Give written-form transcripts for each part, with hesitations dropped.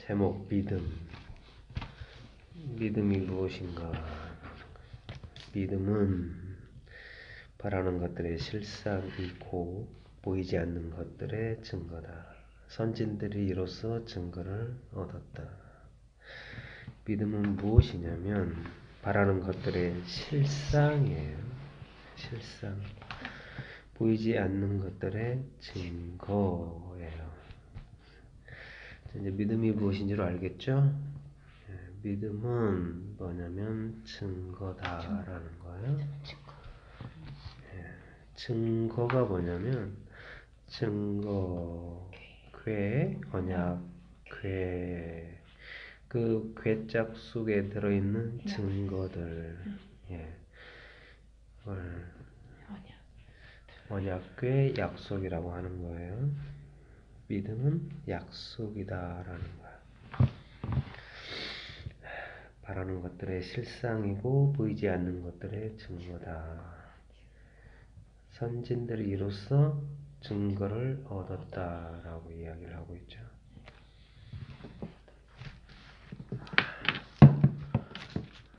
제목 믿음. 믿음이 무엇인가? 믿음은 바라는 것들의 실상이고 보이지 않는 것들의 증거다. 선진들이 이로써 증거를 얻었다. 믿음은 무엇이냐면 바라는 것들의 실상이에요. 실상. 보이지 않는 것들의 증거예요. 이제 믿음이 무엇인지로 알겠죠? 믿음은 뭐냐면 증거다라는 거예요. 증거가 뭐냐면 증거, 언약, 그 괴짝 속에 들어있는 증거들, 언약궤 약속이라고 하는 거예요. 믿음은 약속이다라는 거야. 바라는 것들의 실상이고 보이지 않는 것들의 증거다. 선진들이 이로써 증거를 얻었다라고 이야기를 하고 있죠.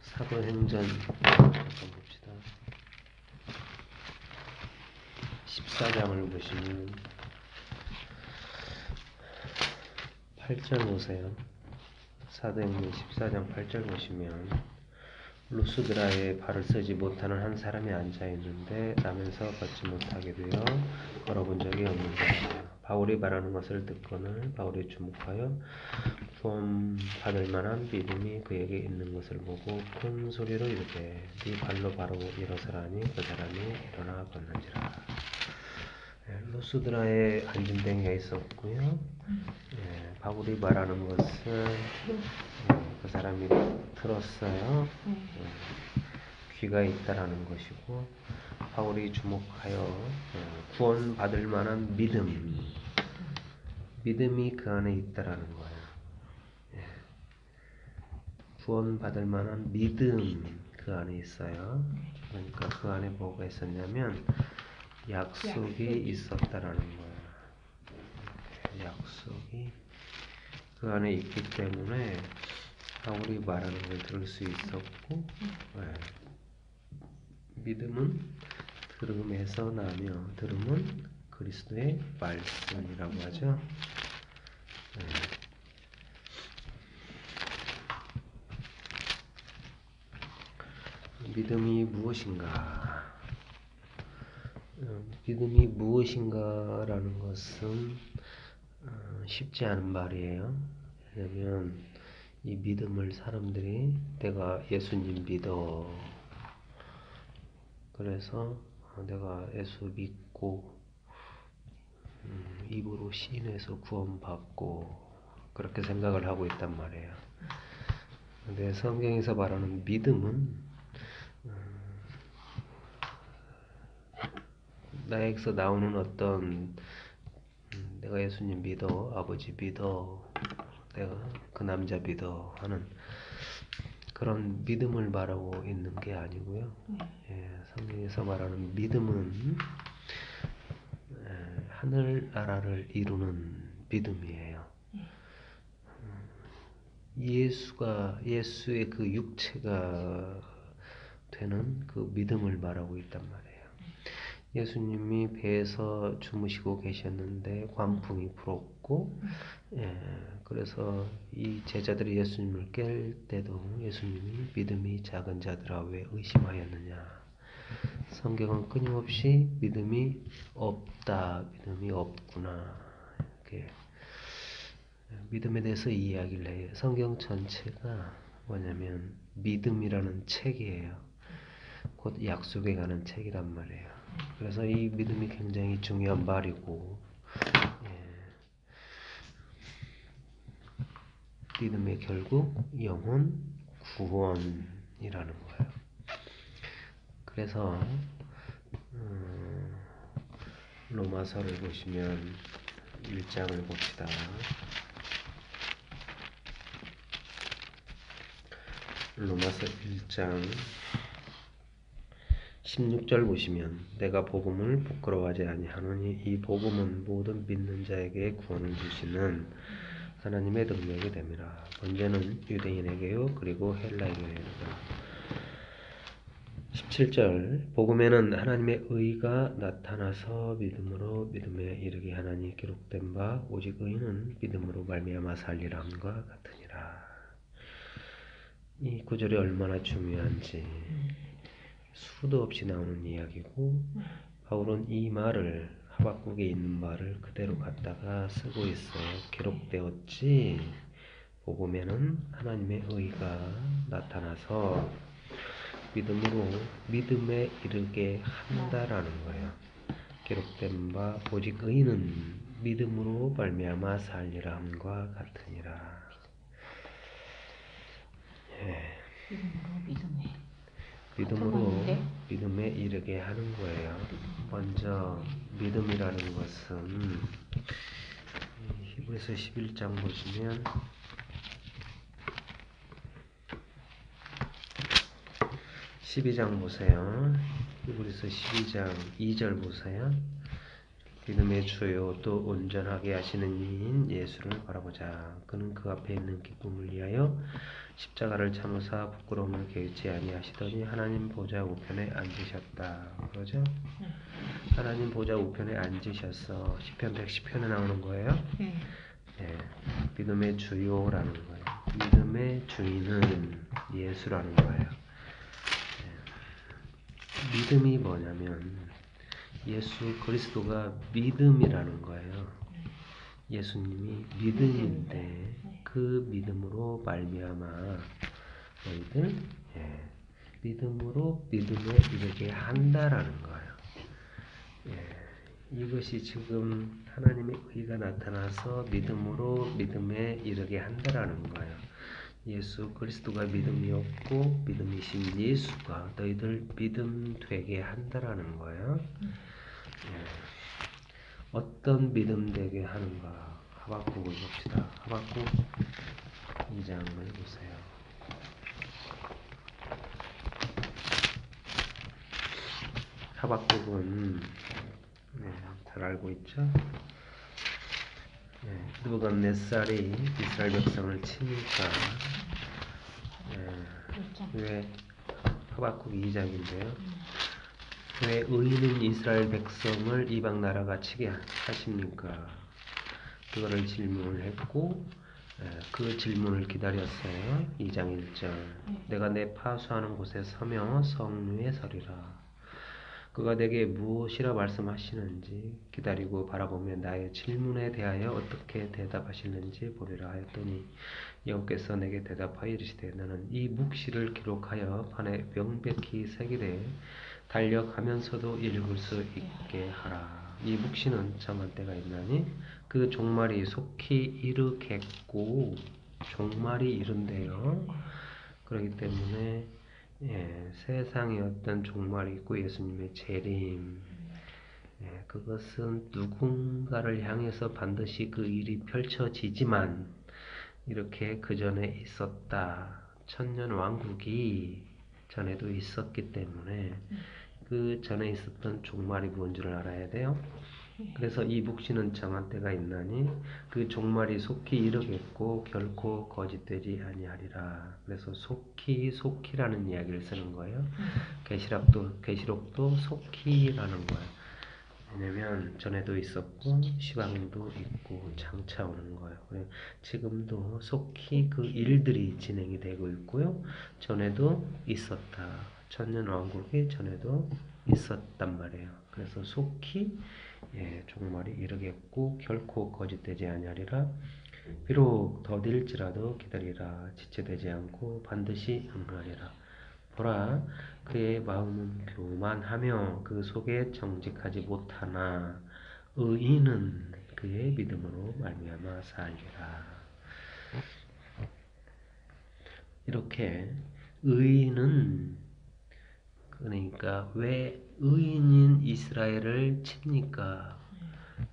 사도행전 한번 봅시다. 14장을 보시면 8절 보세요. 사도행전 14장 8절 보시면 루스드라에 발을 쓰지 못하는 한 사람이 앉아있는데 나면서 걷지 못하게 되어 걸어본 적이 없는 자라. 바울이 말하는 것을 듣고는 바울이 주목하여 구원받을 만한 믿음이 그에게 있는 것을 보고 큰 소리로 이르되 네 발로 바로 일어서라니 그 사람이 일어나 걷는지라. 루스드라에 앉은 데가 있었고요. 바울이 말하는 것을 그 사람이 들었어요. 귀가 있다라는 것이고 바울이 주목하여 구원받을 만한 믿음이 그 안에 있다라는 거예요. 구원받을 만한 믿음 그 안에 있어요. 그러니까 그 안에 뭐가 있었냐면 약속이 있었다라는 거예요. 약속이 그 안에 있기 때문에 바울이 말하는 걸 들을 수 있었고, 믿음은 들음에서 나며 들음은 그리스도의 말씀이라고 하죠. 믿음이 무엇인가? 믿음이 무엇인가라는 것은 쉽지 않은 말이에요. 왜냐면 이 믿음을 사람들이 내가 예수님 믿어. 그래서 내가 예수 믿고 입으로 시인해서 구원받고 그렇게 생각을 하고 있단 말이에요. 근데 성경에서 말하는 믿음은 나에게서 나오는 어떤 내가 예수님 믿어, 아버지 믿어, 내가 그 남자 믿어 하는 그런 믿음을 말하고 있는 게 아니고요. 성경에서 말하는 믿음은 하늘나라를 이루는 믿음이에요. 예수의 그 육체가 되는 그 믿음을 말하고 있단 말이에요. 예수님이 배에서 주무시고 계셨는데 광풍이 불었고, 그래서 이 제자들이 예수님을 깰 때도 예수님이 믿음이 작은 자들아 왜 의심하였느냐. 성경은 끊임없이 믿음이 없다, 믿음이 없구나 이렇게 믿음에 대해서 이야기를 해요. 성경 전체가 뭐냐면 믿음이라는 책이에요. 곧 약속에 가는 책이란 말이에요. 그래서 이 믿음이 굉장히 중요한 말이고, 믿음의 결국 영혼 구원이라는 거예요. 그래서 로마서를 보시면 1장을 봅시다. 로마서 1장 16절 보시면 내가 복음을 부끄러워하지 아니하노니 이 복음은 모든 믿는 자에게 구원을 주시는 하나님의 능력이 됨이라. 번제는 유대인에게요 그리고 헬라인에게로다. 17절 복음에는 하나님의 의가 나타나서 믿음으로 믿음에 이르게 하나니 기록된 바 오직 의인은 믿음으로 말미암아 살리라 함과 같으니라. 이 구절이 얼마나 중요한지 수도 없이 나오는 이야기고 바울은 이 말을 하박국에 있는 말을 그대로 갖다가 쓰고 있어요. 기록되었지 복음에는 하나님의 의가 나타나서 믿음으로 믿음에 이르게 한다라는 거예요. 기록된 바 오직 의인은 믿음으로 말미암아 살리라 함과 같으니라. 예. 믿음으로 믿음에 이르게 하는 거예요. 먼저 믿음이라는 것은 히브리서 11장 보시면 12장 보세요. 히브리서 12장 2절 보세요. 믿음의 주요 또 온전하게 하시는 이인 예수를 바라보자. 그는 그 앞에 있는 기쁨을 위하여 십자가를 참으사 부끄러움을 개의치 아니하시더니 하나님 보좌 우편에 앉으셨다. 그러죠? 하나님 보좌 우편에 앉으셔서 시편 110편에 나오는 거예요. 네. 믿음의 주요라는 거예요. 믿음의 주인은 예수라는 거예요. 네. 믿음이 뭐냐면 예수 그리스도가 믿음이라는 거예요. 예수님이 믿음인데 그 믿음으로 말미암아 너희들 믿음으로 믿음에 이르게 한다라는 거예요. 이것이 지금 하나님의 의가 나타나서 믿음으로 믿음에 이르게 한다라는 거예요. 예수 그리스도가 믿음이었고 믿음이신 예수가 너희들 믿음 되게 한다라는 거예요. 어떤 믿음 되게 하는가? 하박국을 봅시다. 하박국 2장을 보세요. 하박국은 잘 알고 있죠? 느부갓네살이 이스라엘 백성을 치니까 왜 하박국 2장인데요. 왜 의인은 이스라엘 백성을 이방 나라가 치게 하십니까? 그거를 질문을 했고 그 질문을 기다렸어요. 2장 1절 내가 내 파수하는 곳에 서며 성류에 서리라. 그가 내게 무엇이라 말씀하시는지 기다리고 바라보며 나의 질문에 대하여 어떻게 대답하시는지 보리라 하였더니 여호께서 내게 대답하여 이르시되 너는 이 묵시를 기록하여 판에 명백히 새기되 달력하면서도 읽을 수 있게 하라. 이 묵시는 정한 때가 있나니 그 종말이 속히 이르겠고 종말이 이른대요. 그렇기 때문에 세상에 어떤 종말이 있고 예수님의 재림 그것은 누군가를 향해서 반드시 그 일이 펼쳐지지만 이렇게 그 전에 있었다. 천년 왕국이 전에도 있었기 때문에 그 전에 있었던 종말이 뭔 줄 알아야 돼요. 그래서 이 묵시는 정한 때가 있나니 그 종말이 속히 이르겠고 결코 거짓되지 아니하리라. 그래서 속히라는 이야기를 쓰는 거예요. 계시록도 속히라는 거예요. 왜냐면 전에도 있었고 시방도 있고 장차 오는 거예요. 지금도 속히 그 일들이 진행이 되고 있고요. 전에도 있었다. 천년왕국이 전에도 있었단 말이에요. 그래서 속히 종말이 이르겠고 결코 거짓되지 아니하리라. 비록 더딜지라도 기다리라. 지체되지 않고 반드시 응하리라. 보라 그의 마음은 교만하며 그 속에 정직하지 못하나 의인은 그의 믿음으로 말미암아 살리라. 이렇게 의인은 그러니까 왜 의인인 이스라엘을 칩니까?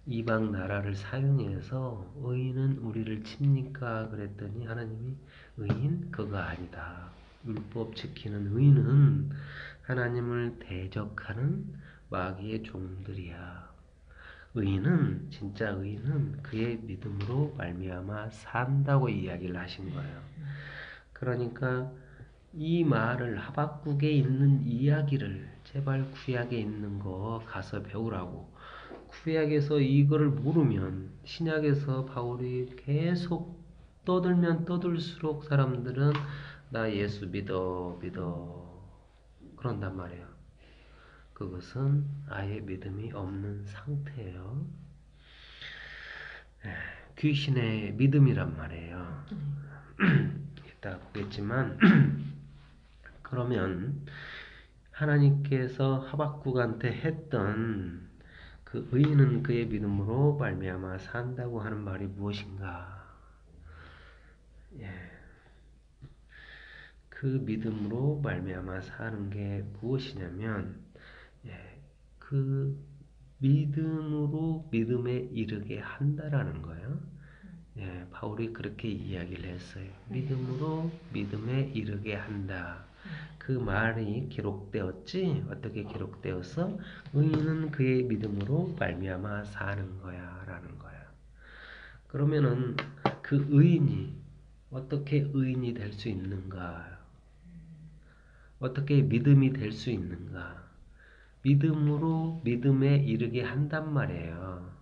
이방 나라를 사용해서 의인은 우리를 칩니까? 그랬더니 하나님이 의인? 그거 아니다. 율법 지키는 의인은 하나님을 대적하는 마귀의 종들이야. 의인은 진짜 의인은 그의 믿음으로 말미암아 산다고 이야기를 하신 거예요. 그러니까 이 말을 하박국에 있는 이야기를 제발 구약에 있는 거 가서 배우라고. 구약에서 이거를 모르면 신약에서 바울이 계속 떠들면 떠들수록 사람들은 나 예수 믿어 그런단 말이에요. 그것은 아예 믿음이 없는 상태예요. 귀신의 믿음이란 말이에요. 이따 보겠지만 그러면 하나님께서 하박국한테 했던 그 의인은 그의 믿음으로 말미암아 산다고 하는 말이 무엇인가? 예. 그 믿음으로 말미암아 사는 게 무엇이냐면 예. 그 믿음으로 믿음에 이르게 한다라는 거예요. 예, 바울이 그렇게 이야기를 했어요. 믿음으로 믿음에 이르게 한다. 그 말이 기록되었지. 어떻게 기록되어서 의인은 그의 믿음으로 말미암아 사는 거야라는 거야. 그러면은 그 의인이 어떻게 의인이 될 수 있는가? 어떻게 믿음이 될 수 있는가? 믿음으로 믿음에 이르게 한단 말이에요.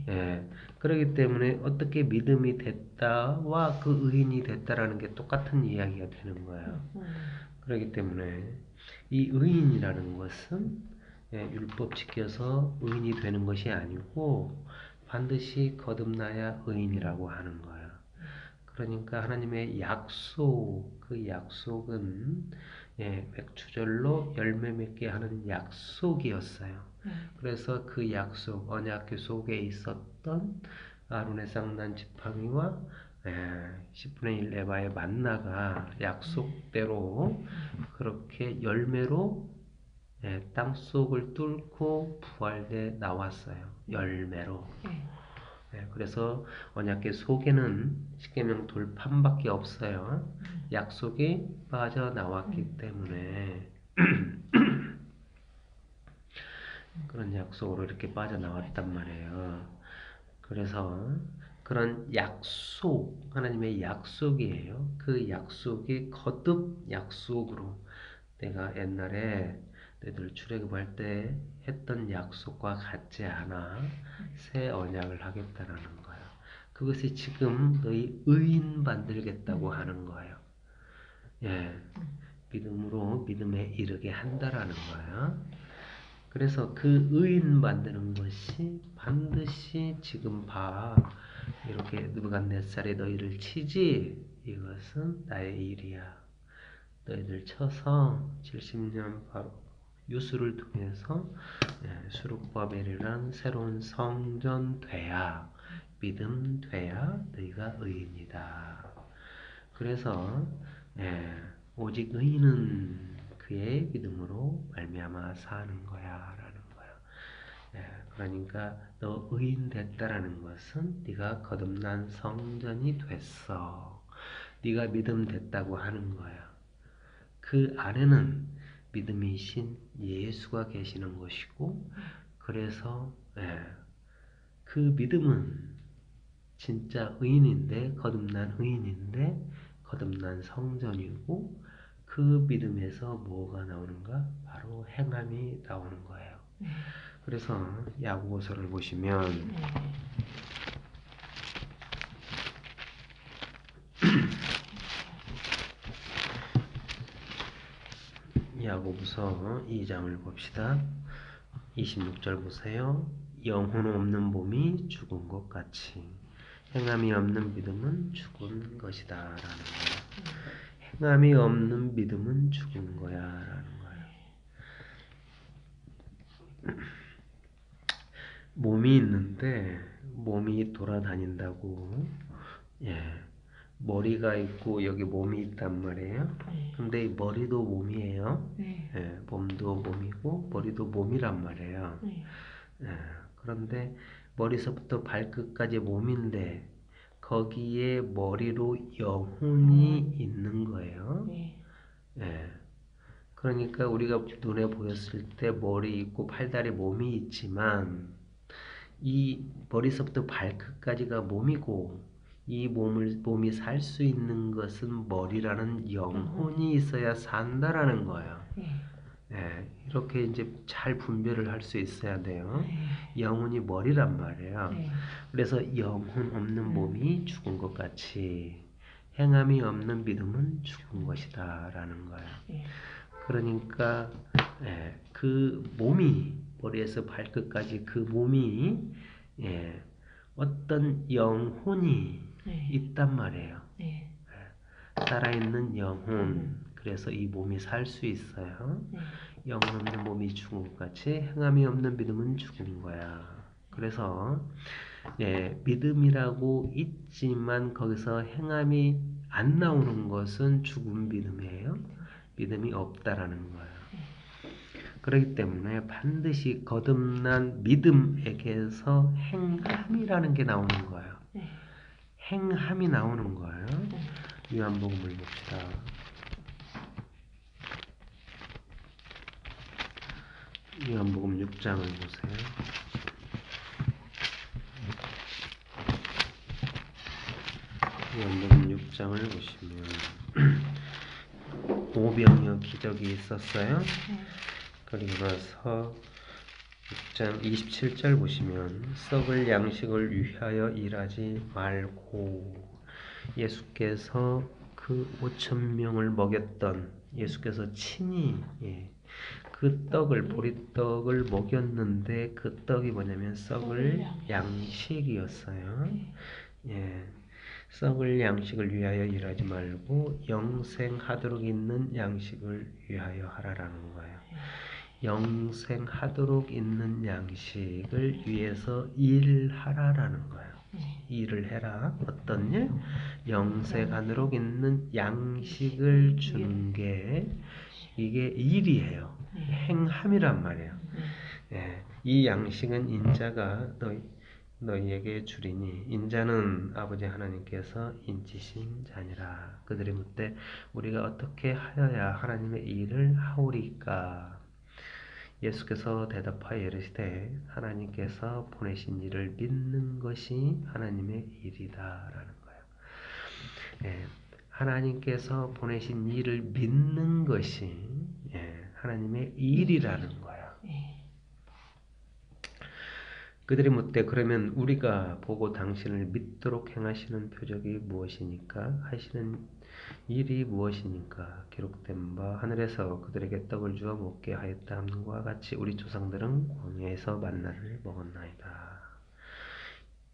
예. 그렇기 때문에 어떻게 믿음이 됐다와 그 의인이 됐다라는 게 똑같은 이야기가 되는 거예요. 그렇기 때문에 이 의인이라는 것은 예, 율법 지켜서 의인이 되는 것이 아니고 반드시 거듭나야 의인이라고 하는 거예요. 그러니까 하나님의 약속, 그 약속은 예, 맥추절로 열매 맺게 하는 약속이었어요. 그래서 그 약속, 언약궤 속에 있었던 아론의 쌍난 지팡이와 10분의 1 에바의 만나가 약속대로 그렇게 열매로 땅속을 뚫고 부활돼 나왔어요. 열매로. 그래서 언약궤 속에는 십계명 돌판밖에 없어요. 약속이 빠져나왔기 때문에 그런 약속으로 이렇게 빠져나왔단 말이에요. 그래서 그런 약속, 하나님의 약속이에요. 그 약속이 거듭 약속으로 내가 옛날에 너희들 출애굽할 때 했던 약속과 같지 않아 새 언약을 하겠다라는 거예요. 그것이 지금 너희 의인 만들겠다고 하는 거예요. 예, 믿음으로 믿음에 이르게 한다라는 거예요. 그래서 그 의인 만드는 것이 반드시 지금 봐. 이렇게 느부갓네살이 너희를 치지. 이것은 나의 일이야. 너희들 쳐서 70년 바로 유수를 통해서 수룹바벨이란 새로운 성전 돼야 믿음 돼야 너희가 의인이다. 그래서 오직 의인은 그의 믿음으로 말미암아 사는 거야라는 거야. 그러니까 너 의인 됐다라는 것은 네가 거듭난 성전이 됐어. 네가 믿음 됐다고 하는 거야. 그 안에는 믿음이신 예수가 계시는 것이고 그래서 그 믿음은 진짜 의인인데 거듭난 의인인데 거듭난 성전이고 그 믿음에서 뭐가 나오는가? 바로 행함이 나오는 거예요. 그래서 야고보서를 보시면 야고보서 2장을 봅시다. 26절 보세요. 영혼 없는 몸이 죽은 것 같이 행함이 없는 믿음은 죽은 것이다 라는 거예요. 행함이 없는 믿음은 죽은 거야 라는 거예요. 몸이 있는데 몸이 돌아다닌다고 머리가 있고 여기 몸이 있단 말이에요. 근데 머리도 몸이에요. 몸도 몸이고 머리도 몸이란 말이에요. 그런데 머리서부터 발끝까지 몸인데 거기에 머리로 영혼이 있는 거예요. 그러니까 우리가 눈에 보였을 때 머리 있고 팔다리 몸이 있지만 이 머리서부터 발끝까지가 몸이고 이 몸이 살 수 있는 것은 머리라는 영혼이 있어야 산다라는 거예요. 예, 이렇게 이제 잘 분별을 할 수 있어야 돼요. 영혼이 머리란 말이에요. 그래서 영혼 없는 몸이 죽은 것 같이 행함이 없는 믿음은 죽은 것이다 라는 거예요. 그러니까 그 몸이 머리에서 발끝까지 그 몸이 어떤 영혼이 있단 말이에요. 살아있는 영혼. 그래서 이 몸이 살 수 있어요. 영혼 없는 몸이 죽은 것 같이 행함이 없는 믿음은 죽은 거야. 그래서 믿음이라고 있지만 거기서 행함이 안 나오는 것은 죽은 믿음이에요. 믿음이 없다라는 거예요. 그렇기 때문에 반드시 거듭난 믿음에게서 행함이라는 게 나오는 거예요. 행함이 나오는 거예요. 요한복음을 봅시다. 요한복음 6장을 보세요. 요한복음 6장을 보시면 오병이어 기적이 있었어요. 그리고 나서 6장 27절 보시면 썩을 양식을 위하여 일하지 말고 예수께서 그 5,000명을 먹였던 예수께서 친히 그 떡을 보리떡을 먹였는데 그 떡이 뭐냐면 썩을 양식이었어요. 썩을 양식을 위하여 일하지 말고 영생하도록 있는 양식을 위하여 하라라는 거예요. 영생하도록 있는 양식을 위해서 일하라라는 거예요. 일을 해라. 어떤 일? 영생하도록 있는 양식을 주는 게 이게 일이에요. 행함이란 말이에요. 이 양식은 인자가 너희에게 주리니 인자는 아버지 하나님께서 인치신 자니라. 그들이 묻되 우리가 어떻게 하여야 하나님의 일을 하오리까? 예수께서 대답하여 이르시되 하나님께서 보내신 일을 믿는 것이 하나님의 일이다라는 거예요. 하나님께서 보내신 일을 믿는 것이 하나님의 일이라는 거예요. 그들이 묻되 그러면 우리가 보고 당신을 믿도록 행하시는 표적이 무엇이니까? 하시는 일이 무엇이니까? 기록된 바 하늘에서 그들에게 떡을 주어 먹게 하였다 함과 같이 우리 조상들은 광야에서 만나를 먹었나이다.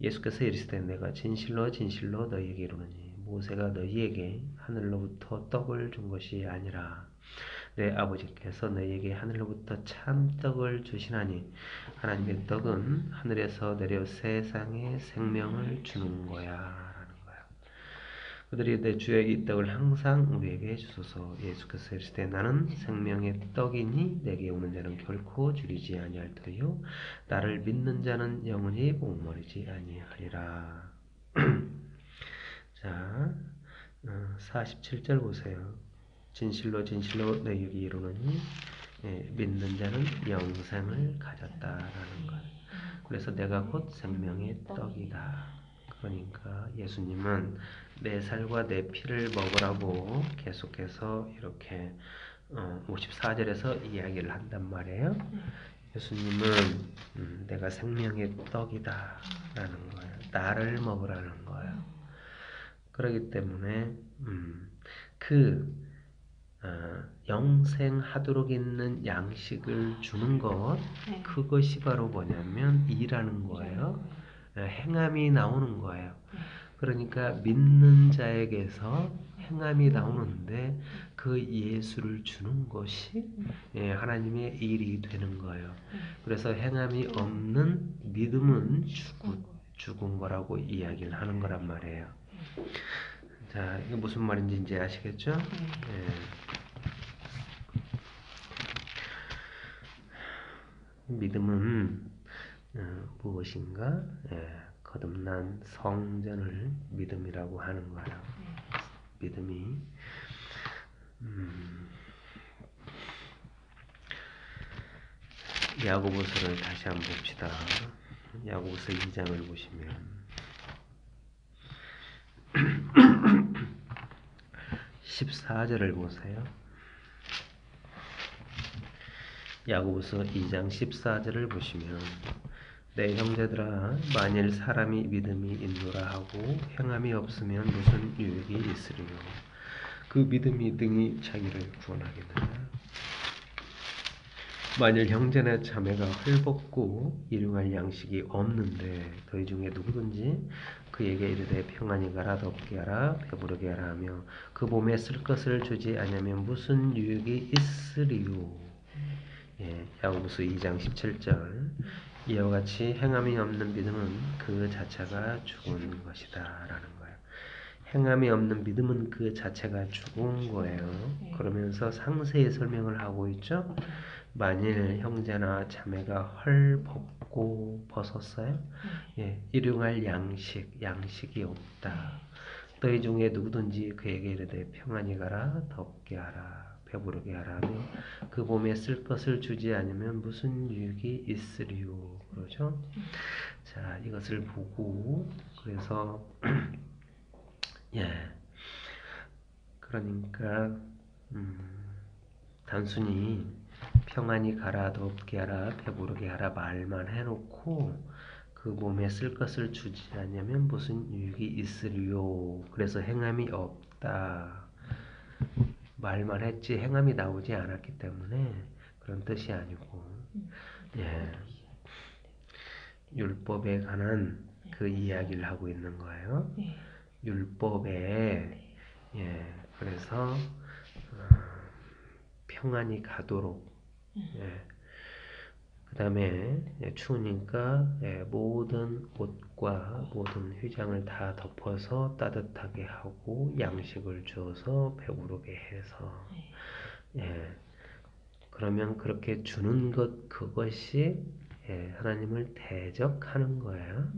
예수께서 이르시되 내가 진실로 진실로 너희에게 이르노니 모세가 너희에게 하늘로부터 떡을 준 것이 아니라 내 아버지께서 너희에게 하늘로부터 참떡을 주시나니 하나님의 떡은 하늘에서 내려 세상에 생명을 주는 거야 라는 거야. 그들이 내 주여 이 떡을 항상 우리에게 주소서. 예수께서 이르시되 나는 생명의 떡이니 내게 오는 자는 결코 줄이지 아니할 터요 나를 믿는 자는 영원히 목마르지 아니하리라. 자 47절 보세요. 진실로 진실로 너희에게 이르노니 믿는 자는 영생을 가졌다라는 것. 그래서 내가 곧 생명의 떡이다. 그러니까 예수님은 내 살과 내 피를 먹으라고 계속해서 이렇게 54절에서 이야기를 한단 말이에요. 예수님은 내가 생명의 떡이다 라는 거예요. 나를 먹으라는 거예요. 그렇기 때문에 영생하도록 있는 양식을 주는 것, 그것이 바로 뭐냐면 일하는 거예요. 행함이 나오는 거예요. 그러니까 믿는 자에게서 행함이 나오는데 그 예수를 주는 것이 하나님의 일이 되는 거예요. 그래서 행함이 없는 믿음은 죽은 거라고 이야기를 하는 거란 말이에요. 자, 이게 무슨 말인지 이제 아시겠죠? 믿음은 무엇인가? 거듭난 성전을 믿음이라고 하는 거예요. 믿음이 야고보서를 다시 한번 봅시다. 야고보서 2장을 보시면 14절을 보세요. 야고보서 2장 14절을 보시면 내 형제들아 만일 사람이 믿음이 있노라 하고 행함이 없으면 무슨 유익이 있으리요. 그 믿음이 등이 자기를 구원하겠느냐. 만일 형제나 자매가 헐벗고 일용할 양식이 없는데 너희 중에 누구든지 그에게 이르되 평안히 가라 덥게 하라 배부르게 하라 하며 그 몸에 쓸 것을 주지 아니하면 무슨 유익이 있으리요. 야고보서 2장 17절 이와 같이 행함이 없는 믿음은 그 자체가 죽은 것이다 라는 거예요. 행함이 없는 믿음은 그 자체가 죽은 거예요. 그러면서 상세히 설명을 하고 있죠. 만일 형제나 자매가 헐벗고 벗었어요. 일용할 양식이 없다. 너희 중에 누구든지 그에게 이르되 평안히 가라 덥게 하라 배부르게 하라 하며 그 몸에 쓸 것을 주지 않으면 무슨 유익이 있으리요. 그러죠? 자, 이것을 보고 그래서 그러니까 단순히 평안히 가라 덥게 하라 배부르게 하라 말만 해놓고 그 몸에 쓸 것을 주지 않으면 무슨 유익이 있으리요. 그래서 행함이 없다 말만 했지 행함이 나오지 않았기 때문에 그런 뜻이 아니고 율법에 관한 그 이야기를 하고 있는 거예요. 율법에 그래서 평안히 가도록 그 다음에 추우니까 모든 옷과 모든 휘장을 다 덮어서 따뜻하게 하고 양식을 주어서 배부르게 해서 그러면 그렇게 주는 것 그것이 하나님을 대적하는 거예요.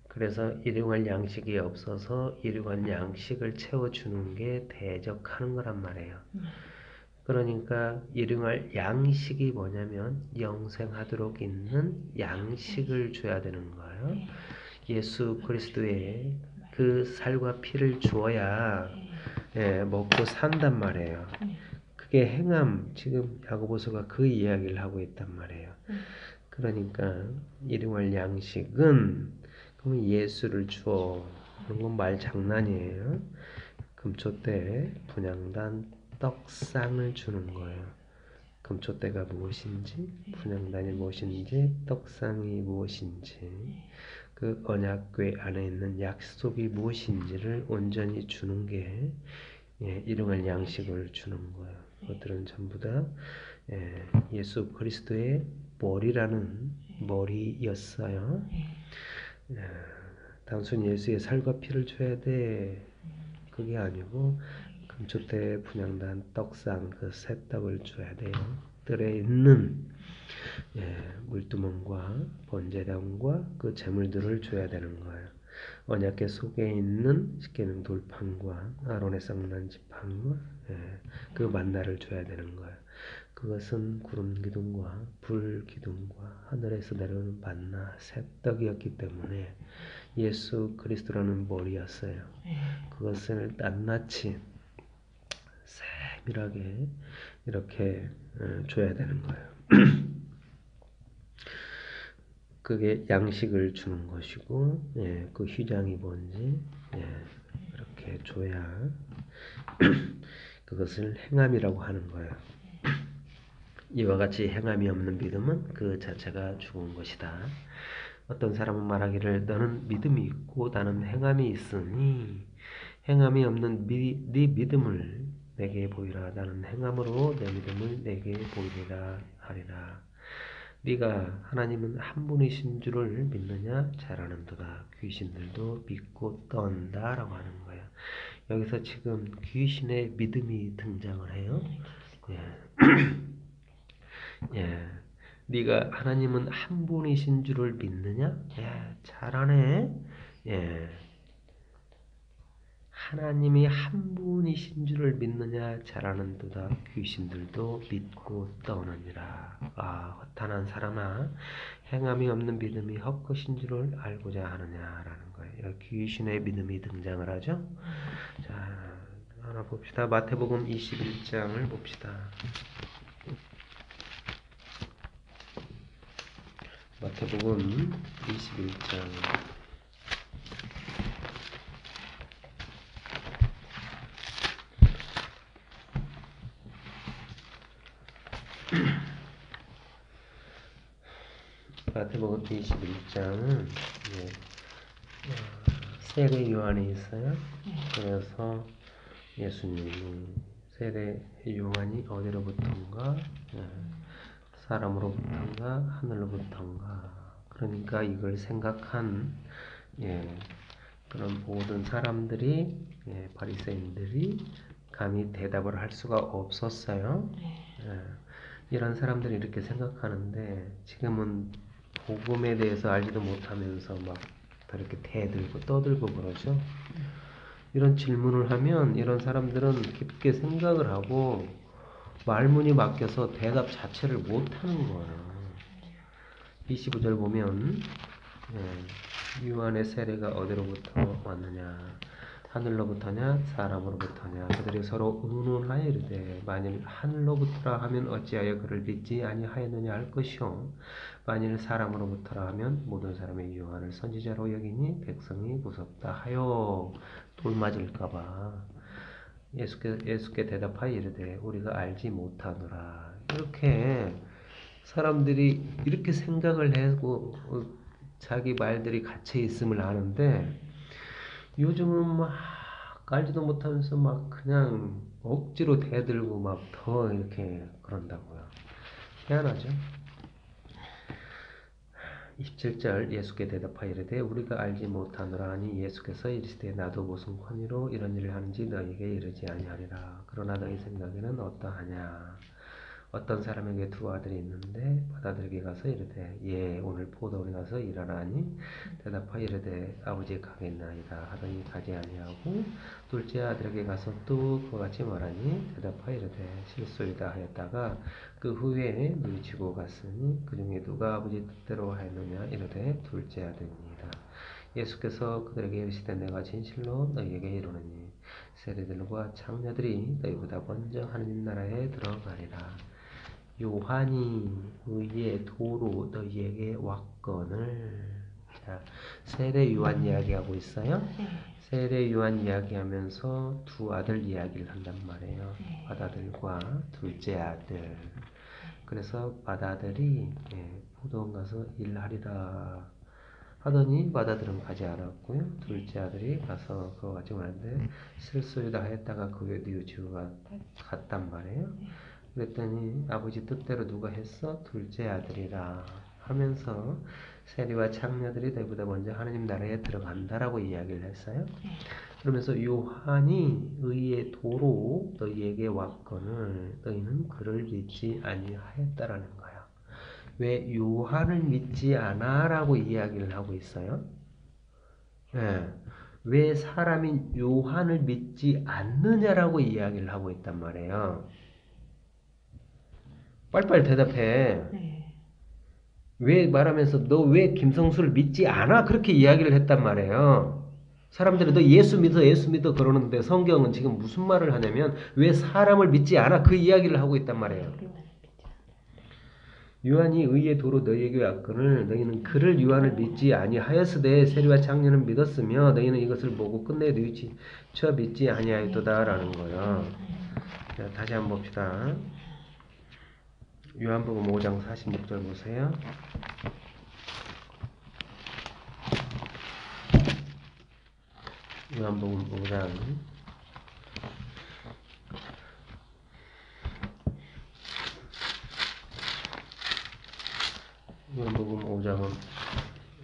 그래서 일용할 양식이 없어서 일용할 양식을 채워주는 게 대적하는 거란 말이에요. 그러니까 일용할 양식이 뭐냐면 영생하도록 있는 양식을 줘야 되는 거예요. 예수 그리스도의 그 살과 피를 주어야 먹고 산단 말이에요. 그게 행함, 지금 야고보서가 그 이야기를 하고 있단 말이에요. 그러니까 일용할 양식은 그러면 예수를 주어. 그런 건 말 장난이에요. 금초 때 분향단 떡상을 주는 거예요. 금초 때가 무엇인지, 분향단이 무엇인지, 떡상이 무엇인지, 그 언약궤 안에 있는 약속이 무엇인지를 온전히 주는 게 일용할 양식을 주는 거예요. 그것들은 전부 다 예수 그리스도의 머리라는 머리였어요. 단순히 예수의 살과 피를 줘야 돼. 그게 아니고 금초 때 분향단 떡상 그 새떡을 줘야 돼요. 뜰에 있는 물두멍과 번제단과 그 제물들을 줘야 되는 거예요. 언약궤 속에 있는 십계명 돌판과 아론의 쌍난 지팡이와 그 만나를 줘야 되는 거예요. 그것은 구름 기둥과 불 기둥과 하늘에서 내려오는 만나 새떡이었기 때문에 예수 그리스도라는 머리였어요. 그것을 낱낱이 세밀하게 이렇게 줘야 되는 거예요. 그게 양식을 주는 것이고 그 휘장이 뭔지 이렇게 줘야 그것을 행함이라고 하는 거예요. 이와 같이 행함이 없는 믿음은 그 자체가 죽은 것이다. 어떤 사람은 말하기를 너는 믿음이 있고 나는 행함이 있으니 행함이 없는 네 믿음을 내게 보이라. 나는 행함으로 내 믿음을 내게 보이리라 하리라. 네가 하나님은 한 분이신 줄을 믿느냐? 잘 아는도다. 귀신들도 믿고 떤다 라고 하는 거예요. 여기서 지금 귀신의 믿음이 등장을 해요. 네가 하나님은 한 분이신 줄을 믿느냐? 잘하네. 하나님이 한 분이신 줄을 믿느냐? 잘하는도다. 귀신들도 믿고 떠느니라. 허탄한 사람아, 행함이 없는 믿음이 헛것인 줄을 알고자 하느냐라는 거예요. 여기 귀신의 믿음이 등장을 하죠. 자, 하나 봅시다. 마태복음 21장을 봅시다. 마태복음 21장. 마태복음 21장은 세례 요한이 있어요. 그래서 예수님이 세례 요한이 어디로부터인가? 사람으로부터인가? 하늘로부터인가? 그러니까 이걸 생각한 그런 모든 사람들이 바리새인들이 감히 대답을 할 수가 없었어요. 이런 사람들이 이렇게 생각하는데 지금은 복음에 대해서 알지도 못하면서 막 이렇게 대들고 떠들고 그러죠. 이런 질문을 하면 이런 사람들은 깊게 생각을 하고 말문이 막혀서 대답 자체를 못하는 거예요. 25절 보면 요한의 세례가 어디로부터 왔느냐 하늘로부터냐 사람으로부터냐 그들이 서로 의논하여 이르되 만일 하늘로부터라 하면 어찌하여 그를 믿지 아니하였느냐 할 것이요 만일 사람으로부터라 하면 모든 사람이 요한을 선지자로 여기니 백성이 무섭다 하여 돌맞을까봐 예수께 대답하여 이르되 우리가 알지 못하노라. 이렇게 사람들이 이렇게 생각을 하고 자기 말들이 갇혀 있음을 아는데 요즘은 막 알지도 못하면서 막 그냥 억지로 대들고 막 더 이렇게 그런다고요. 희한하죠? 27절 예수께 대답하여 이르되 우리가 알지 못하노라 하니 예수께서 이르시되 나도 무슨 권위로 이런 일을 하는지 너희에게 이르지 아니하리라. 그러나 너희 생각에는 어떠하냐? 어떤 사람에게 두 아들이 있는데 맏아들에게 가서 이르되 예 오늘 포도원에 가서 일하라 하니 대답하여 이르되 아버지 가겠나이다 하더니 가지 아니하고 둘째 아들에게 가서 또 그와 같이 말하니 대답하여 이르되 실소이다 하였다가 그 후에 뉘우치고 갔으니 그 중에 누가 아버지 뜻대로 하였느냐 이르되 둘째 아들입니다. 예수께서 그들에게 이르시되 내가 진실로 너희에게 이르노니 세리들과 창녀들이 너희보다 먼저 하느님 나라에 들어가리라. 요한이 의의 도로 너희에게 왔거늘. 자, 세례 요한 이야기하고 있어요. 세례 요한 이야기하면서 두 아들 이야기를 한단 말이에요. 맏아들과 둘째 아들. 그래서 맏아들이 포도원 가서 일하리라 하더니 맏아들은 가지 않았고요. 둘째 아들이 가서 그거 같이 말하는데 실소이다 하였다가 그 후에 뉘우치고 갔단 말이에요. 그랬더니 아버지 뜻대로 누가 했어? 둘째 아들이라 하면서 세리와 창녀들이 너희보다 먼저 하느님 나라에 들어간다라고 이야기를 했어요. 그러면서 요한이 의의 도로 너희에게 왔거늘 너희는 그를 믿지 아니하였다라는 거야. 왜 요한을 믿지 않아라고 이야기를 하고 있어요? 왜 사람이 요한을 믿지 않느냐라고 이야기를 하고 있단 말이에요. 빨리빨리 대답해. 왜 말하면서 너 왜 김성수를 믿지 않아? 그렇게 이야기를 했단 말이에요. 사람들이 너 예수 믿어 그러는데 성경은 지금 무슨 말을 하냐면 왜 사람을 믿지 않아? 그 이야기를 하고 있단 말이에요. 요한이 의의 도로 너희에게 왔거늘 너희는 그를 요한을 믿지 아니하였으되 세리와 창녀는 믿었으며 너희는 이것을 보고 끝내 뉘우치쳐 믿지 아니하였도다라는 거예요. 자, 다시 한번 봅시다. 요한복음 5장 46절 보세요. 요한복음 5장 요한복음 5장은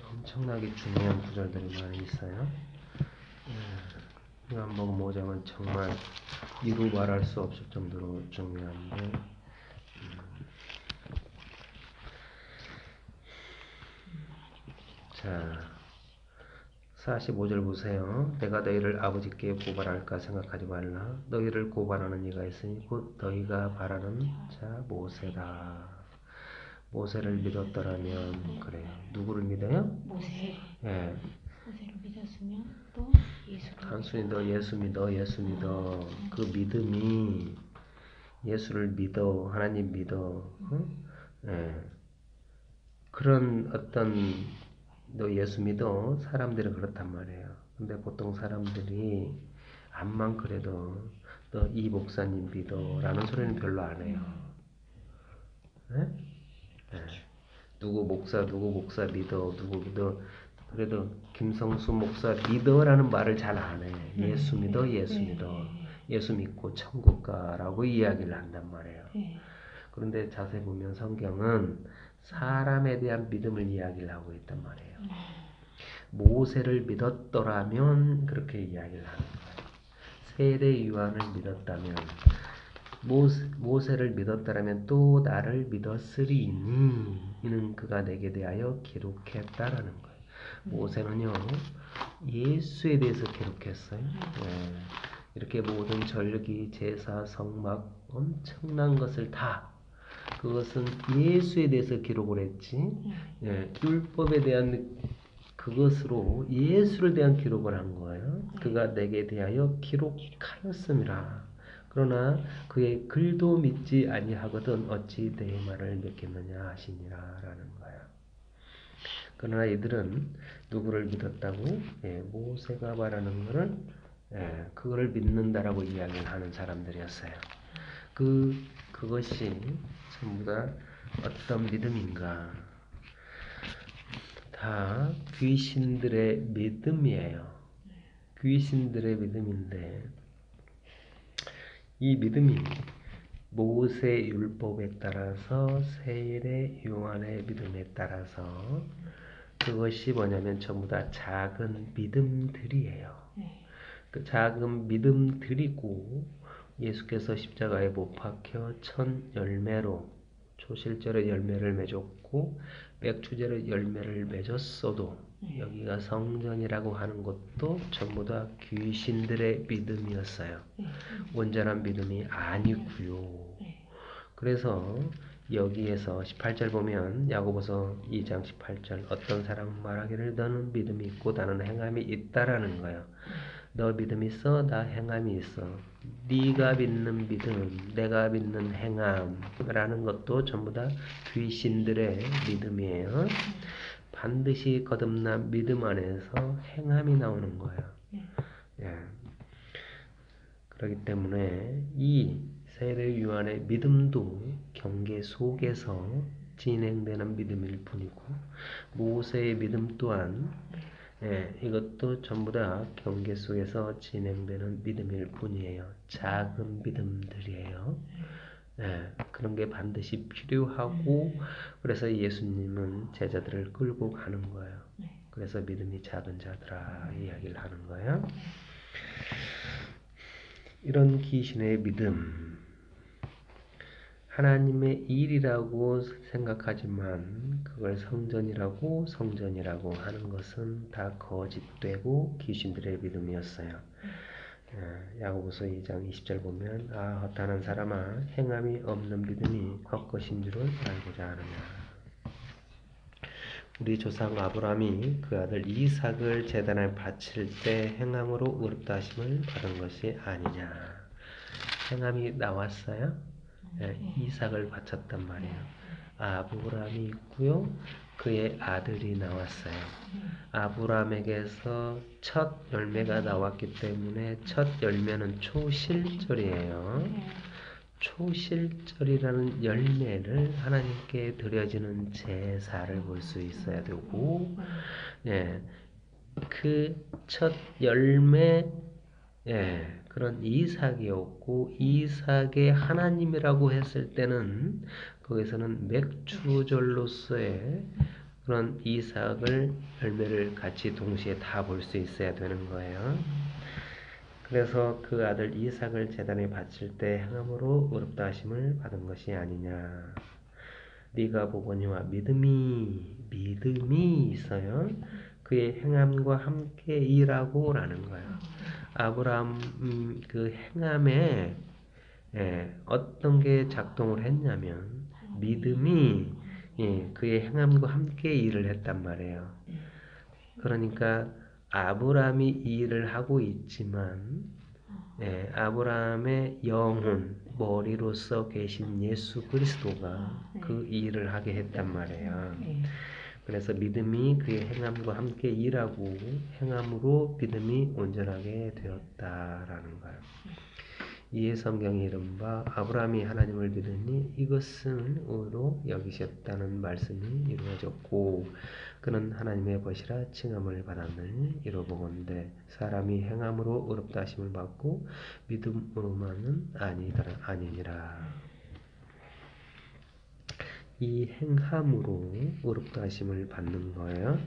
엄청나게 중요한 구절들이 많이 있어요. 요한복음 5장은 정말 이루 말할 수 없을 정도로 중요한데 자 45절 보세요. 내가 너희를 아버지께 고발할까 생각하지 말라. 너희를 고발하는 이가 있으니 곧 너희가 바라는 자 모세다. 모세를 믿었더라면 그래요. 누구를 믿어요? 모세. 예. 모세를 믿었으면 또 예수를 단순히 너 예수 믿어, 예수 믿어. 그 믿음이 예수를 믿어, 하나님 믿어. 응? 예. 그런 어떤 너 예수 믿어 사람들이 그렇단 말이에요. 근데 보통 사람들이 암만 그래도 너 이 목사님 믿어 라는 소리는 별로 안 해요. 예? 예. 누구 목사 믿어, 누구 믿어. 그래도 김성수 목사 믿어라는 말을 잘 안 해. 예수 믿어, 예수 믿어. 예수 믿고 천국 가라고 이야기를 한단 말이에요. 그런데 자세히 보면 성경은 사람에 대한 믿음을 이야기를 하고 있단 말이에요. 모세를 믿었더라면 그렇게 이야기를 하는 거예요. 세례 요한을 믿었다면 모세를 믿었다라면 또 나를 믿었으리니 이는 그가 내게 대하여 기록했다라는 거예요. 모세는요 예수에 대해서 기록했어요. 네. 이렇게 모든 절기, 제사, 성막 엄청난 것을 다 그것은 예수에 대해서 기록을 했지. 예, 율법에 대한 그것으로 예수를 대한 기록을 한 거예요. 그가 내게 대하여 기록하였음이라. 그러나 그의 글도 믿지 아니하거든 어찌 내 말을 믿겠느냐 하시니라라는 거예요. 그러나 이들은 누구를 믿었다고? 예, 모세가 말하는 것을 그거를 믿는다라고 이야기를 하는 사람들이었어요. 그것이 전부 다 어떤 믿음인가? 다 귀신들의 믿음이에요. 귀신들의 믿음인데 이 믿음이 모세 율법에 따라서 세례 요한의 믿음에 따라서 그것이 뭐냐면 전부 다 작은 믿음들이에요. 그 작은 믿음들이고 예수께서 십자가에 못 박혀 첫 열매로 초실절의 열매를 맺었고 백추절의 열매를 맺었어도 여기가 성전이라고 하는 것도 전부 다 귀신들의 믿음이었어요. 온전한 믿음이 아니고요. 그래서 여기에서 18절 보면 야고보서 2장 18절 어떤 사람은 말하기를 너는 믿음이 있고 나는 행함이 있다라는 거예요. 너 믿음 있어? 나 행함이 있어. 네가 믿는 믿음, 내가 믿는 행함이라는 것도 전부 다 귀신들의 믿음이에요. 반드시 거듭난 믿음 안에서 행함이 나오는 거예요. 예. 그렇기 때문에 이 세례 요한의 믿음도 경계 속에서 진행되는 믿음일 뿐이고 모세의 믿음 또한 이것도 전부 다 경계 속에서 진행되는 믿음일 뿐이에요. 작은 믿음들이에요. 그런 게 반드시 필요하고 그래서 예수님은 제자들을 끌고 가는 거예요. 그래서 믿음이 작은 자들아 이야기를 하는 거예요. 이런 귀신의 믿음 하나님의 일이라고 생각하지만 그걸 성전이라고 하는 것은 다 거짓되고 귀신들의 믿음이었어요. 야고보서 2장 20절 보면 허탄한 사람아 행함이 없는 믿음이 헛것인 줄을 알고자 하느냐. 우리 조상 아브라함이 그 아들 이삭을 제단에 바칠 때 행함으로 의롭다 하심을 받은 것이 아니냐. 행함이 나왔어요. 이삭을 바쳤단 말이에요. 아브라함이 있고요. 그의 아들이 나왔어요. 아브라함에게서 첫 열매가 나왔기 때문에 첫 열매는 초실절이에요. 초실절이라는 열매를 하나님께 드려지는 제사를 볼 수 있어야 되고 그 첫 열매 그런 이삭이었고 이삭의 하나님이라고 했을 때는 거기서는 맥추절로서의 그런 이삭을 열매를 같이 동시에 다 볼 수 있어야 되는 거예요. 그래서 그 아들 이삭을 제단에 바칠 때 행함으로 의롭다 하심을 받은 것이 아니냐. 네가 보거니와 믿음이 있어요. 그의 행함과 함께 일하고 라는 거예요. 아브라함 그 행함에 어떤 게 작동을 했냐면 믿음이 예, 그의 행함과 함께 일을 했단 말이에요. 그러니까 아브라함이 이 일을 하고 있지만 예, 아브라함의 영혼, 머리로서 계신 예수 그리스도가 그 일을 하게 했단 말이에요. 그래서 믿음이 그의 행함과 함께 일하고 행함으로 믿음이 온전하게 되었다라는 거예요. 이에 성경이 이른바 아브라함이 하나님을 믿으니 이것은 의로 여기셨다는 말씀이 이루어졌고 그는 하나님의 것이라 칭함을 받았느니 이루어보건대 사람이 행함으로 의롭다 하심을 받고 믿음으로만은 아니니라. 이 행함으로 의롭다 하심을 받는 거예요.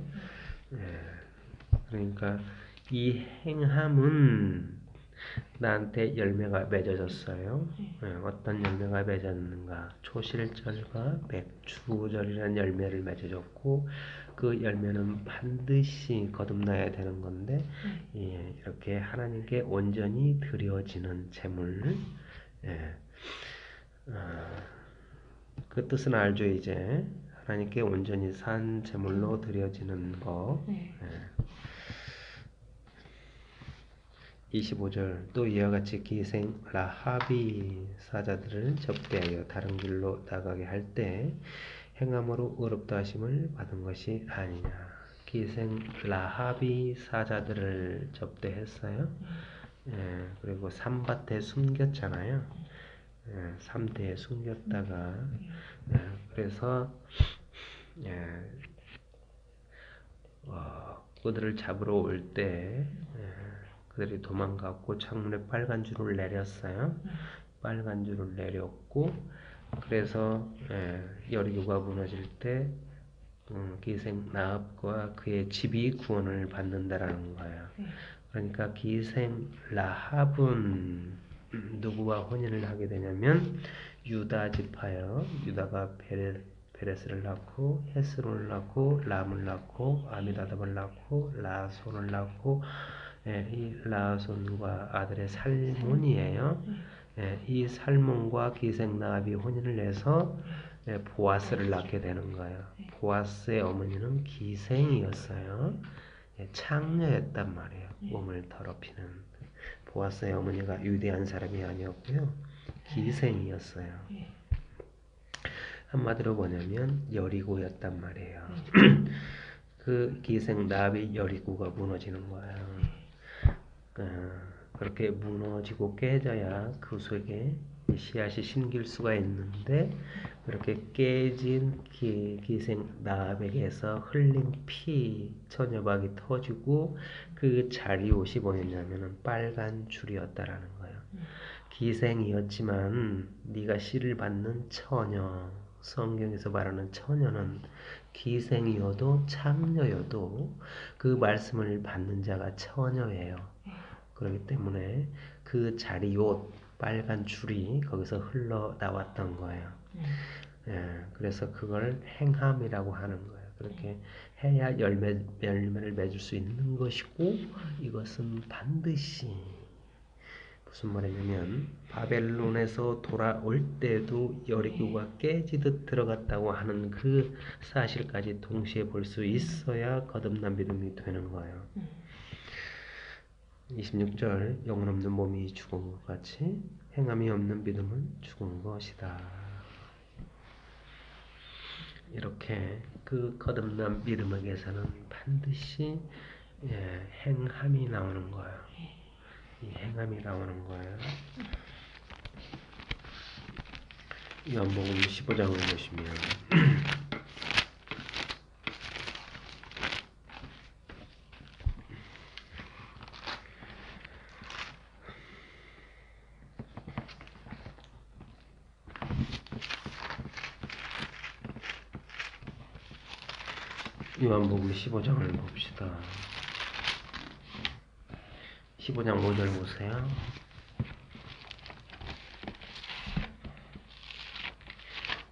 예, 그러니까 이 행함은 나한테 열매가 맺어졌어요. 예, 어떤 열매가 맺었는가? 초실절과 백추절이라는 열매를 맺어줬고 그 열매는 반드시 거듭나야 되는 건데 예, 이렇게 하나님께 온전히 드려지는 제물. 예, 그 뜻은 알죠 이제. 하나님께 온전히 산 제물로 드려지는 거. 예. 25절 또 이와 같이 기생 라합이 사자들을 접대하여 다른 길로 나가게 할 때 행함으로 의롭다 하심을 받은 것이 아니냐. 기생 라합이 사자들을 접대했어요. 예, 그리고 산밭에 숨겼잖아요. 예, 산대에 숨겼다가 예, 그래서 예, 그들을 잡으러 올 때 그들이 도망갔고 창문에 빨간 줄을 내렸어요. 빨간 줄을 내렸고 그래서 여리고가 무너질 때 기생 라합과 그의 집이 구원을 받는다라는 거예요. 그러니까 기생 라합은 누구와 혼인을 하게 되냐면 유다 지파요. 유다가 베레스를 낳고 헤스론을 낳고 람을 낳고 아미다답을 낳고 라손을 낳고 이 라손과 아들의 살몬이에요. 이 살몬과 기생 라합이 혼인을 해서 보아스를 낳게 되는 거예요. 보아스의 어머니는 기생이었어요. 창녀였단 말이에요. 몸을 더럽히는. 보아스의 어머니가 유대한 사람이 아니었고요. 기생이었어요. 한마디로 뭐냐면 여리고였단 말이에요. 그 기생 라합이 여리고가 무너지는 거예요. 그렇게 무너지고 깨져야 그 속에 씨앗이 심길 수가 있는데 그렇게 깨진 기생 라합에게서 흘린 피 처녀박이 터지고 그 자리옷이 뭐였냐면은 빨간 줄이었다라는 거예요. 기생이었지만 네가 씨를 받는 처녀, 성경에서 말하는 처녀는 기생이어도 창녀여도 그 말씀을 받는 자가 처녀예요. 그렇기 때문에 그 자리옷 빨간 줄이 거기서 흘러나왔던 거예요. 그래서 그걸 행함이라고 하는 거예요. 그렇게 해야 열매를 맺을 수 있는 것이고 이것은 반드시 무슨 말이냐면 바벨론에서 돌아올 때도 여리고가 깨지듯 들어갔다고 하는 그 사실까지 동시에 볼 수 있어야 거듭난 믿음이 되는 거예요. 26절 영혼 없는 몸이 죽은 것 같이 행함이 없는 믿음은 죽은 것이다. 이렇게 그 거듭난 믿음에게서는 반드시 행함이 나오는 거예요. 이 행함이 나오는 거예요. 요한복음 15장을 보시면 요한복음 15장을 봅시다. 15장 5절 보세요.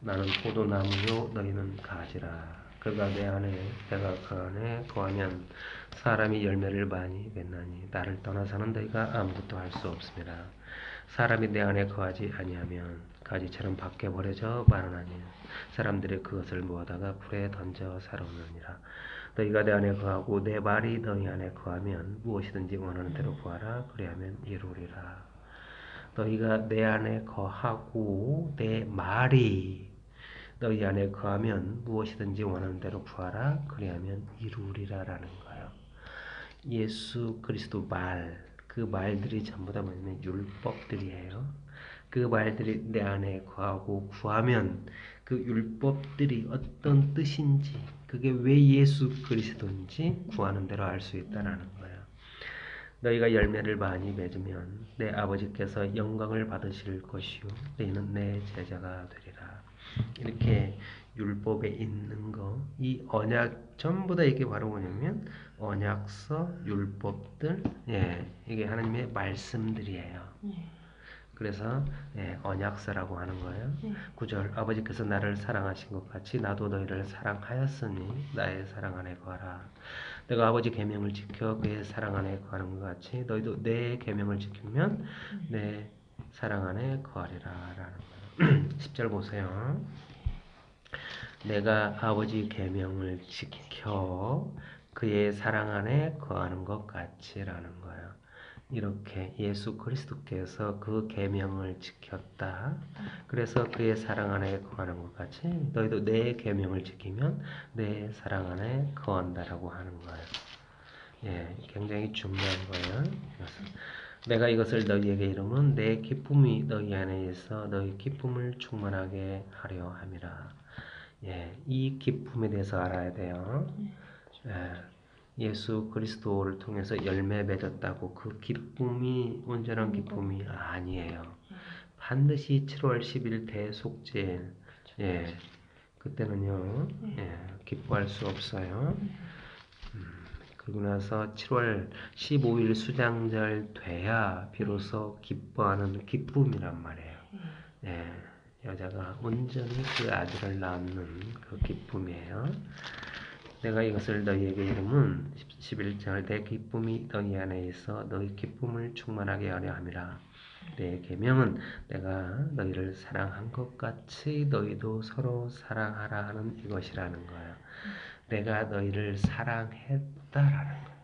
나는 포도나무요 너희는 가지라. 그가 내 안에 내가 그 안에 거하면 사람이 열매를 많이 맺나니 나를 떠나서는 너희가 아무것도 할 수 없습니다. 사람이 내 안에 거하지 아니하면 가지처럼 밖에 버려져 마르나니 사람들이 그것을 모아다가 불에 던져 사르느니라. 너희가 내 안에 거하고 내 말이 너희 안에 거하면 무엇이든지 원하는 대로 구하라. 그리하면 이루리라. 너희가 내 안에 거하고 내 말이 너희 안에 거하면 무엇이든지 원하는 대로 구하라. 그리하면 이루리라라는 거예요. 예수 그리스도 말, 그 말들이 전부 다 뭐냐면 율법들이에요. 그 말들이 내 안에 거하고 구하면 그 율법들이 어떤 뜻인지, 그게 왜 예수 그리스도인지 구하는 대로 알 수 있다라는 거예요. 너희가 열매를 많이 맺으면 내 아버지께서 영광을 받으실 것이요 너희는 내 제자가 되리라. 이렇게 율법에 있는 거, 이 언약 전부 다 이게 바로 뭐냐면 언약서, 율법들, 이게 하나님의 말씀들이에요. 그래서 언약서라고 하는 거예요. 9절 아버지께서 나를 사랑하신 것 같이 나도 너희를 사랑하였으니 나의 사랑 안에 거하라. 내가 아버지 계명을 지켜 그의 사랑 안에 거하는 것 같이 너희도 내 계명을 지키면 내 사랑 안에 거하리라 라는 거예요. 10절 보세요. 내가 아버지 계명을 지켜 그의 사랑 안에 거하는 것 같이라는 거예요. 이렇게 예수 그리스도께서 그 계명을 지켰다. 그래서 그의 사랑 안에 거하는 것 같이 너희도 내 계명을 지키면 내 사랑 안에 거한다라고 하는 거예요. 굉장히 중요한 거예요. 내가 이것을 너희에게 이름은 내 기쁨이 너희 안에 있어 너희 기쁨을 충만하게 하려 함이라. 이 기쁨에 대해서 알아야 돼요. 예수 그리스도를 통해서 열매 맺었다고 그 기쁨이 온전한 기쁨이 아니에요. 반드시 7월 10일 대속죄일, 그때는요, 기뻐할 수 없어요. 그리고 나서 7월 15일 수장절 돼야 비로소 기뻐하는 기쁨이란 말이에요. 여자가 온전히 그 아들을 낳는 그 기쁨이에요. 내가 이것을 너희에게 이름은 11절 내 기쁨이 너희 안에 있어 너희 기쁨을 충만하게 하려 함이라. 내 계명은 내가 너희를 사랑한 것 같이 너희도 서로 사랑하라 하는 이것이라는 거예요. 내가 너희를 사랑했다라는 거예요.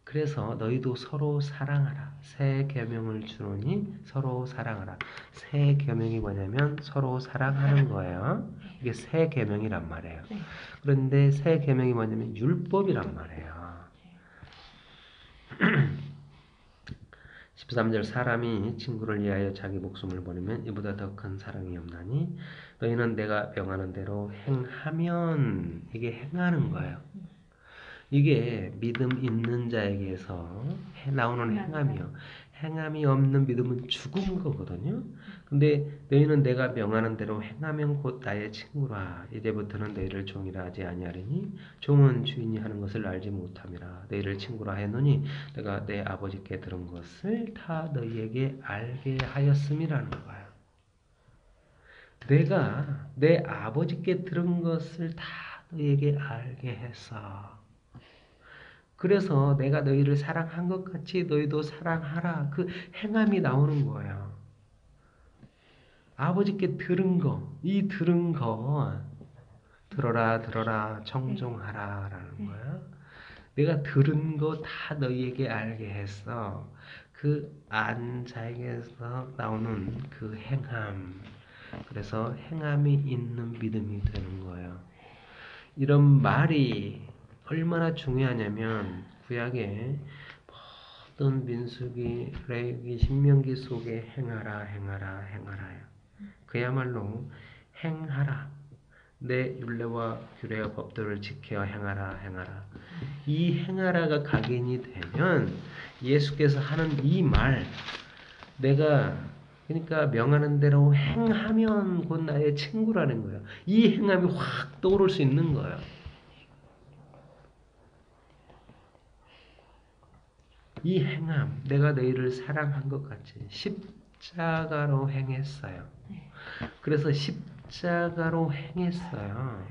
그래서 너희도 서로 사랑하라. 새 계명을 주노니 서로 사랑하라. 새 계명이 뭐냐면 서로 사랑하는 거예요. 이게 새 계명이란 말이에요. 그런데 새 계명이 뭐냐면 율법이란 말이에요. 13절 사람이 친구를 위하여 자기 목숨을 버리면 이보다 더 큰 사랑이 없나니 너희는 내가 명하는 대로 행하면 이게 행하는 거예요. 이게 믿음 있는 자에게서 나오는 행함이요. 행함이 없는 믿음은 죽은 거거든요. 근데 너희는 내가 명하는 대로 행하면 곧 나의 친구라. 이제부터는 너희를 종이라 하지 아니하리니 종은 주인이 하는 것을 알지 못함이라. 너희를 친구라 했노니 내가 내 아버지께 들은 것을 다 너희에게 알게 하였음이라는 거예요. 내가 내 아버지께 들은 것을 다 너희에게 알게 했어. 그래서 내가 너희를 사랑한 것 같이 너희도 사랑하라. 그 행함이 나오는 거예요. 아버지께 들은 거, 이 들은 거 들어라 들어라 청종하라 라는 거야. 내가 들은 거 다 너희에게 알게 했어. 그 안 자에게서 나오는 그 행함. 그래서 행함이 있는 믿음이 되는 거예요. 이런 말이 얼마나 중요하냐면 구약의 모든 민수기, 레위기, 신명기 속에 행하라 행하라 행하라요. 그야말로 행하라. 내 율례와 규례와 법도를 지켜 행하라 행하라. 이 행하라가 각인이 되면 예수께서 하는 이 말 내가 그러니까 명하는 대로 행하면 곧 나의 친구라는 거예요. 이 행함이 확 떠오를 수 있는 거예요. 이 행함, 내가 너희를 사랑한 것 같이 십자가로 행했어요. 그래서 십자가로 행했어요.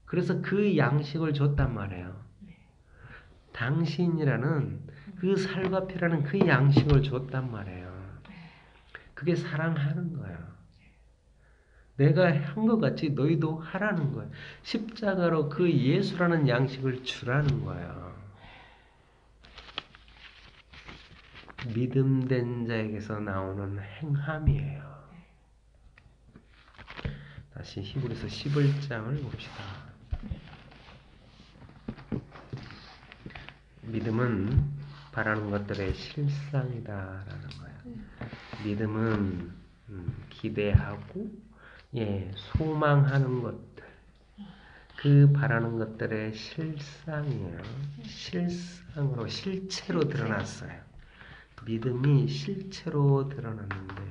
그래서 그 양식을 줬단 말이에요. 당신이라는 그 살과 피라는 그 양식을 줬단 말이에요. 그게 사랑하는 거예요. 내가 한 것 같이 너희도 하라는 거야. 십자가로 그 예수라는 양식을 주라는 거야. 믿음된 자에게서 나오는 행함이에요. 다시 히브리서 11장을 봅시다. 믿음은 바라는 것들의 실상이다라는 거야. 믿음은 기대하고 소망하는 것들, 그 바라는 것들의 실상이에요. 실상으로 실체로 드러났어요. 믿음이 실체로 드러났는데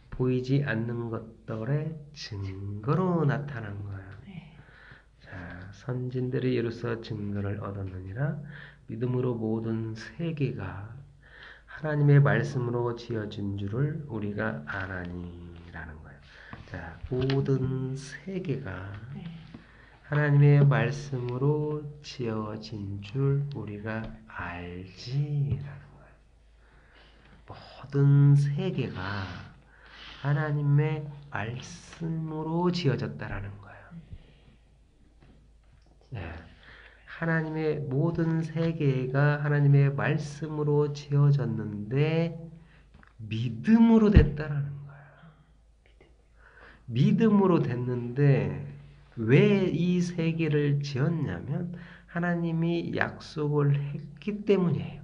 보이지 않는 것들의 증거로 나타난 거예요. 자, 선진들이 이로써 증거를 얻었느니라. 믿음으로 모든 세계가 하나님의 말씀으로 지어진 줄을 우리가 아나니라는 거예요. 자, 모든 세계가 하나님의 말씀으로 지어진 줄 우리가 알지라는 거예요. 모든 세계가 하나님의 말씀으로 지어졌다라는 거예요. 네. 하나님의 모든 세계가 하나님의 말씀으로 지어졌는데 믿음으로 됐다라는 거예요. 믿음으로 됐는데 왜 이 세계를 지었냐면 하나님이 약속을 했기 때문이에요.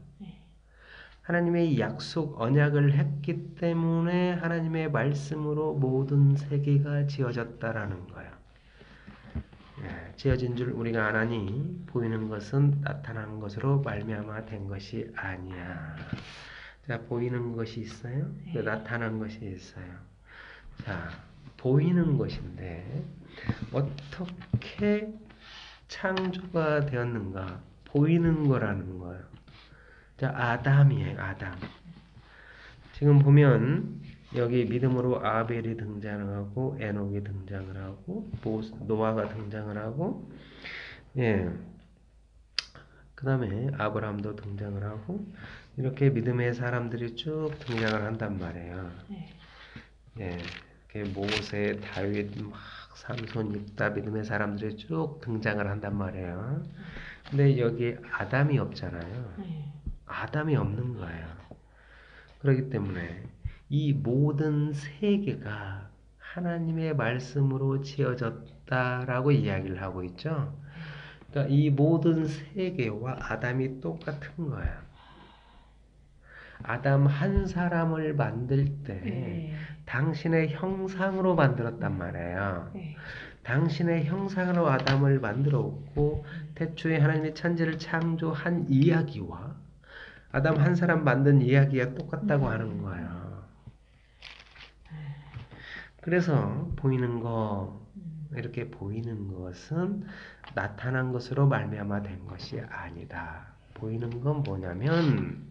하나님의 약속 언약을 했기 때문에 하나님의 말씀으로 모든 세계가 지어졌다라는 거예요. 지어진 줄 우리가 아나니 보이는 것은 나타난 것으로 말미암아 된 것이 아니야. 자, 보이는 것이 있어요. 그 나타난 것이 있어요. 자, 보이는 것인데 어떻게 창조가 되었는가? 보이는 거라는 거예요. 자, 아담이에요. 아담. 지금 보면 여기 믿음으로 아벨이 등장을 하고 에녹이 등장을 하고 노아가 등장을 하고 그 다음에 아브라함도 등장을 하고 이렇게 믿음의 사람들이 쭉 등장을 한단 말이에요. 이렇게 모세, 다윗, 막 삼손, 윕다 믿음의 사람들이 쭉 등장을 한단 말이에요. 근데 여기 아담이 없잖아요. 아담이 없는 거예요. 그렇기 때문에 이 모든 세계가 하나님의 말씀으로 지어졌다라고 이야기를 하고 있죠. 그러니까 이 모든 세계와 아담이 똑같은 거야. 아담 한 사람을 만들 때 당신의 형상으로 만들었단 말이에요. 당신의 형상으로 아담을 만들었고 태초에 하나님이 천지를 창조한 이야기와 아담 한 사람 만든 이야기가 똑같다고 하는 거예요. 그래서 보이는 거, 이렇게 보이는 것은 나타난 것으로 말미암아 된 것이 아니다. 보이는 건 뭐냐면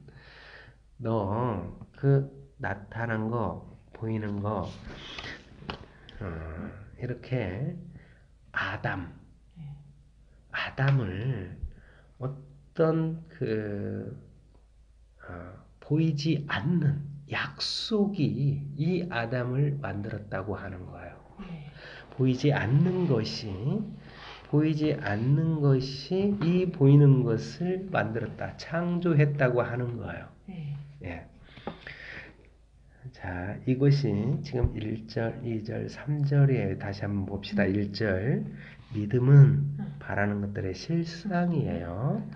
너 그 나타난 거, 보이는 거 이렇게 아담을 어떤 보이지 않는 약속이 이 아담을 만들었다고 하는 거예요. 보이지 않는 것이 이 보이는 것을 만들었다, 창조했다고 하는 거예요. 자, 이것이 지금 1절, 2절, 3절에 다시 한번 봅시다. 1절, 믿음은 바라는 것들의 실상이에요.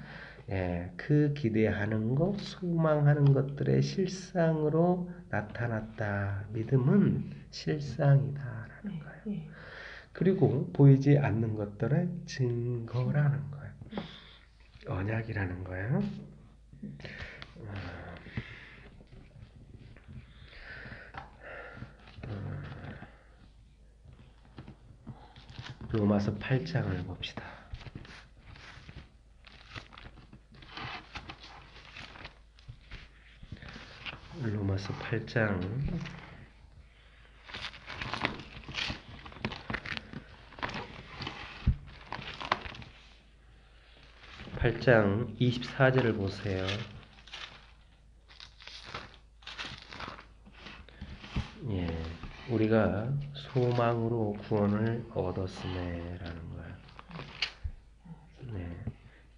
그 기대하는 것, 소망하는 것들의 실상으로 나타났다. 믿음은 실상이다라는 거예요. 그리고 보이지 않는 것들의 증거라는 거예요. 언약이라는 거예요. 로마서 8장을 봅시다. 로마서 8장 24절을 보세요. 우리가 소망으로 구원을 얻었음에라는 거예요. 네.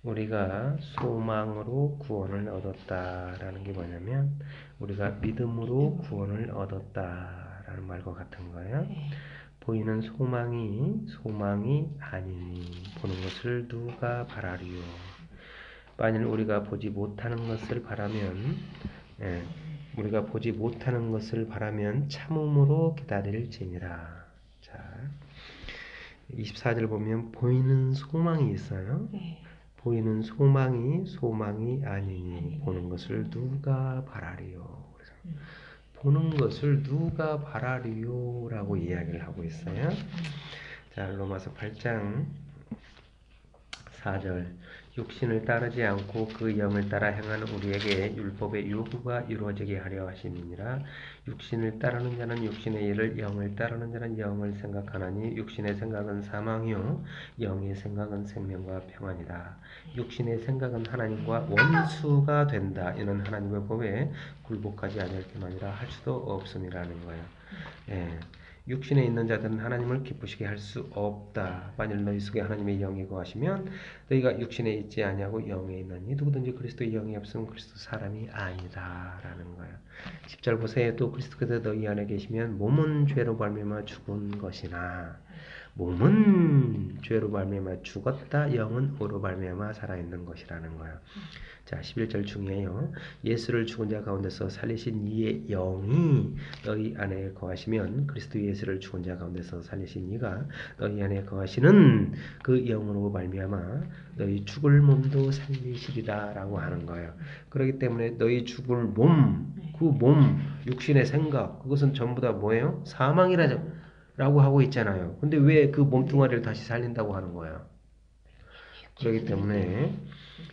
우리가 소망으로 구원을 얻었다라는 게 뭐냐면 우리가 믿음으로 구원을 얻었다라는 말과 같은 거예요. 보이는 소망이 아니니 보는 것을 누가 바라리요. 만일 우리가 보지 못하는 것을 바라면 우리가 보지 못하는 것을 바라면 참음으로 기다릴지니라. 자, 24절 보면 보이는 소망이 있어요. 보이는 소망이 아니니 보는 것을 누가 바라리요. 그래서 보는 것을 누가 바라리요 라고 이야기를 하고 있어요. 자, 로마서 8장 4절 육신을 따르지 않고 그 영을 따라 행하는 우리에게 율법의 요구가 이루어지게 하려 하심이니라. 육신을 따르는 자는 육신의 일을, 영을 따르는 자는 영을 생각하나니 육신의 생각은 사망이요 영의 생각은 생명과 평안이다. 육신의 생각은 하나님과 원수가 된다. 이는 하나님의 법에 굴복하지 않을 때만이라 할 수도 없음이라는 거예요. 육신에 있는 자들은 하나님을 기쁘시게 할 수 없다. 만일 너희 속에 하나님의 영이 거하시면 너희가 육신에 있지 아니하고 영에 있나니 누구든지 그리스도의 영이 없으면 그리스도 사람이 아니다 라는 거예요. 10절 보세요. 또 그리스도께서 너희 안에 계시면 몸은 죄로 말미암아 죽은 것이나 몸은 죄로 말미암아 죽었다. 영은 의로 말미암아 살아있는 것이라는 거예요. 자, 11절 중에요. 예수를 죽은 자 가운데서 살리신 이의 영이 너희 안에 거하시면 그리스도 예수를 죽은 자 가운데서 살리신 이가 너희 안에 거하시는 그 영으로 말미암아 너희 죽을 몸도 살리시리라 라고 하는 거예요. 그렇기 때문에 너희 죽을 몸, 그 몸, 육신의 생각, 그것은 전부 다 뭐예요? 사망이라고 하고 있잖아요. 근데 왜 그 몸뚱아리를 다시 살린다고 하는 거예요? 그렇기 때문에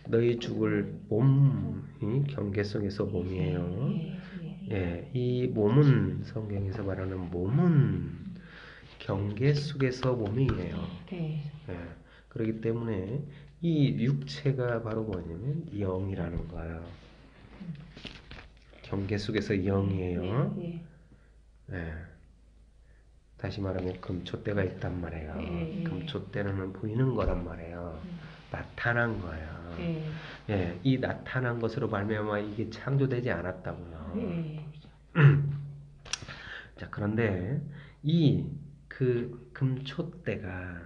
너희 죽을 몸이 경계 속에서 몸이에요. 이 몸은 성경에서 말하는 몸은 경계 속에서 몸이에요. 그렇기 때문에 이 육체가 바로 뭐냐면 영이라는 거예요. 경계 속에서 영이에요. 다시 말하면 금초대가 있단 말이에요. 금초대는 보이는 거란 말이에요. 나타난 거예요. 이 나타난 것으로 말미암아 이게 창조되지 않았다고요. 자, 그런데 그 금초대가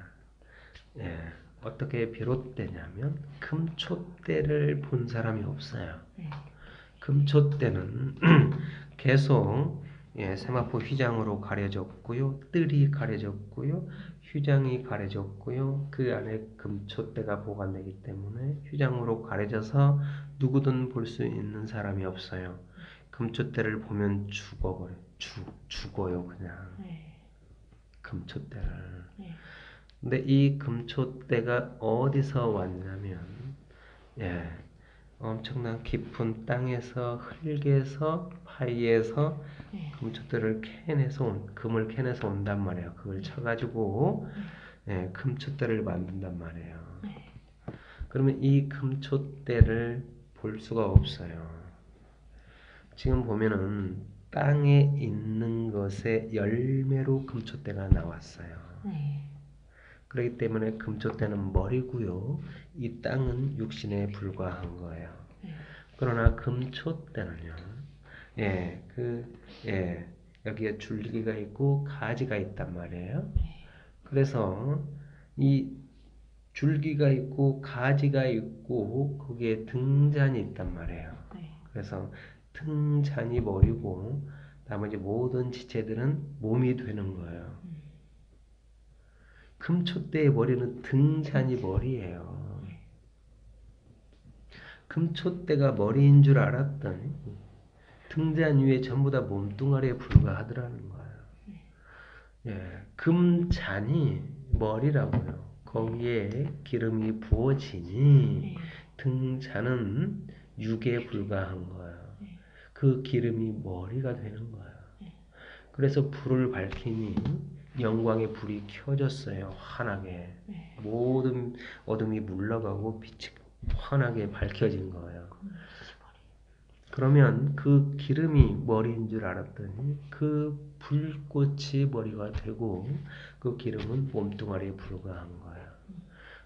어떻게 비롯되냐면 금초대를 본 사람이 없어요. 금초대는 계속 세마포 휘장으로 가려졌고요. 뜰이 가려졌고요. 휘장이 가려졌고요. 그 안에 금초대가 보관되기 때문에 휘장으로 가려져서 누구든 볼 수 있는 사람이 없어요. 금초대를 보면 죽어요 그냥. 금초대를. 근데 이 금초대가 어디서 왔냐면 엄청난 깊은 땅에서 흙에서 파이에서 금초대를 금을 캐내서 온단 말이에요. 그걸 쳐가지고 금초대를 만든단 말이에요. 그러면 이 금초대를 볼 수가 없어요. 지금 보면은 땅에 있는 것의 열매로 금초대가 나왔어요. 그렇기 때문에 금초대는 머리고요. 이 땅은 육신에 불과한 거예요. 그러나 금초대는요. 여기에 줄기가 있고 가지가 있단 말이에요. 그래서 이 줄기가 있고 가지가 있고 거기에 등잔이 있단 말이에요. 그래서 등잔이 머리고 나머지 모든 지체들은 몸이 되는 거예요. 금초대의 머리는 등잔이 머리예요. 금초대가 머리인 줄 알았더니 등잔 위에 전부 다 몸뚱아리에 불과하더라는 거예요. 금잔이 머리라고요. 거기에 기름이 부어지니 등잔은 육에 불과한 거예요. 그 기름이 머리가 되는 거예요. 그래서 불을 밝히니 영광의 불이 켜졌어요. 환하게. 모든 어둠이 물러가고 빛이 환하게 밝혀진 거예요. 그러면 그 기름이 머리인 줄 알았더니 그 불꽃이 머리가 되고 그 기름은 몸뚱아리에 불과한 거예요.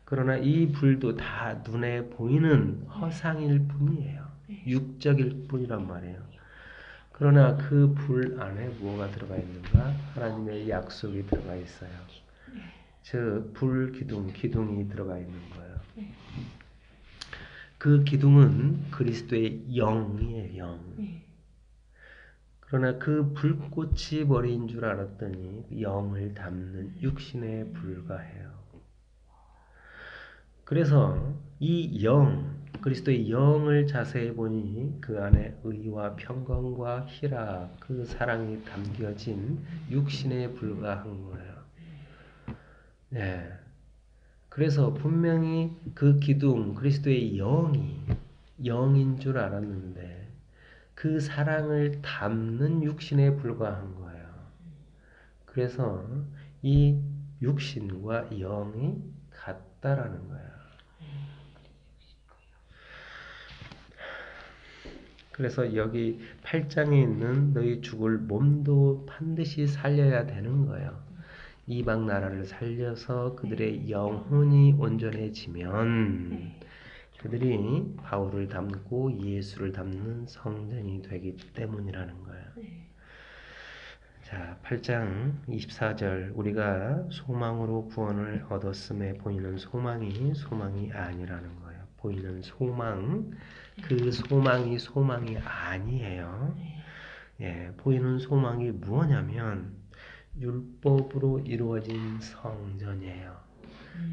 그러나 이 불도 다 눈에 보이는 허상일 뿐이에요. 육적일 뿐이란 말이에요. 그러나 그 불 안에 뭐가 들어가 있는가? 하나님의 약속이 들어가 있어요. 즉 기둥이 들어가 있는 거예요. 그 기둥은 그리스도의 영이에요. 영. 그러나 그 불꽃이 머리인 줄 알았더니 영을 담는 육신에 불과해요. 그래서 이 그리스도의 영을 자세히 보니 그 안에 의와 평강과 희락, 그 사랑이 담겨진 육신에 불과한 거예요. 네. 그래서 분명히 그 기둥, 그리스도의 영인 줄 알았는데 그 사랑을 담는 육신에 불과한 거예요. 그래서 이 육신과 영이 같다라는 거예요. 그래서 여기 8장에 있는 너희 죽을 몸도 반드시 살려야 되는 거예요. 이방 나라를 살려서 그들의 영혼이 온전해지면 그들이 바울을 닮고 예수를 닮는 성전이 되기 때문이라는 거예요. 자, 8장 24절 우리가 소망으로 구원을 얻었음에 보이는 소망이 아니라는 거예요. 보이는 소망, 그 소망이 아니에요. 예, 보이는 소망이 무엇냐면 율법으로 이루어진 성전이에요.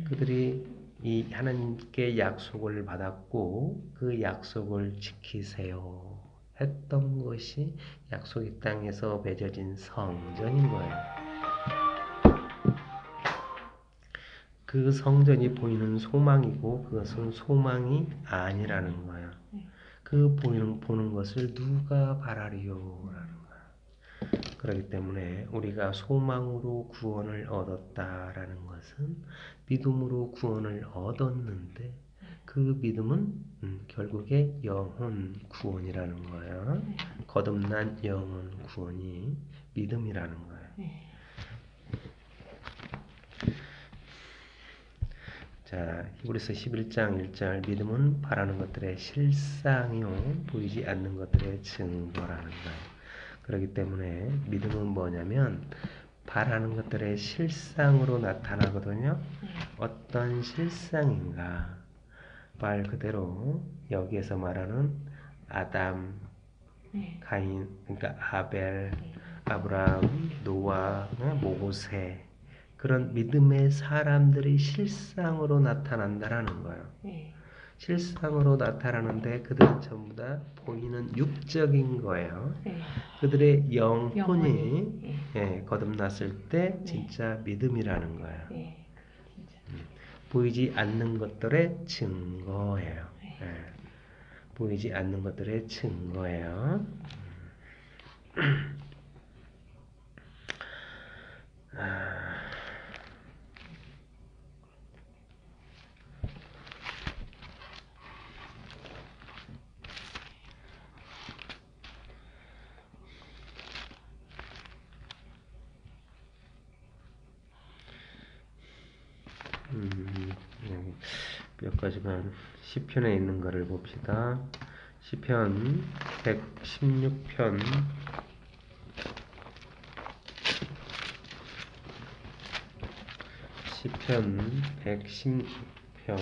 그들이 이 하나님께 약속을 받았고 그 약속을 지키세요 했던 것이 약속의 땅에서 맺어진 성전인 거예요. 그 성전이 보이는 소망이고 그것은 소망이 아니라는 거예요. 그 보는 것을 누가 바라리요? 라는 거예요. 그렇기 때문에 우리가 소망으로 구원을 얻었다라는 것은 믿음으로 구원을 얻었는데 그 믿음은 결국에 영혼 구원이라는 거예요. 거듭난 영혼 구원이 믿음이라는 거예요. 자, 히브리서 11장 1절 믿음은 바라는 것들의 실상이요 보이지 않는 것들의 증거라는 거예요. 그렇기 때문에 믿음은 뭐냐면 바라는 것들의 실상으로 나타나거든요. 어떤 실상인가? 말 그대로 여기에서 말하는 아담, 가인, 그러니까 아벨, 아브라함, 노아, 모세 그런 믿음의 사람들이 실상으로 나타난다라는 거예요. 실상으로 나타나는데 그들은 전부 다 보이는 육적인 거예요. 그들의 영혼이 거듭났을 때 진짜 믿음이라는 거예요. 보이지 않는 것들의 증거예요. 보이지 않는 것들의 증거예요. 몇 가지만 시편에 있는 거를 봅시다. 시편 116편 시편 116편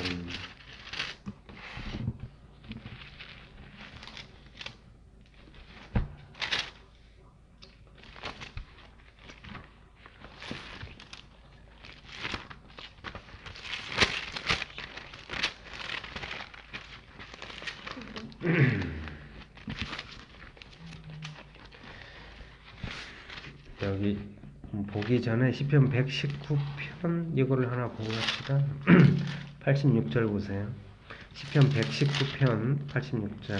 여기 보기 전에 시편 119편 이거를 하나 보고 합시다. 86절 보세요. 시편 119편 86절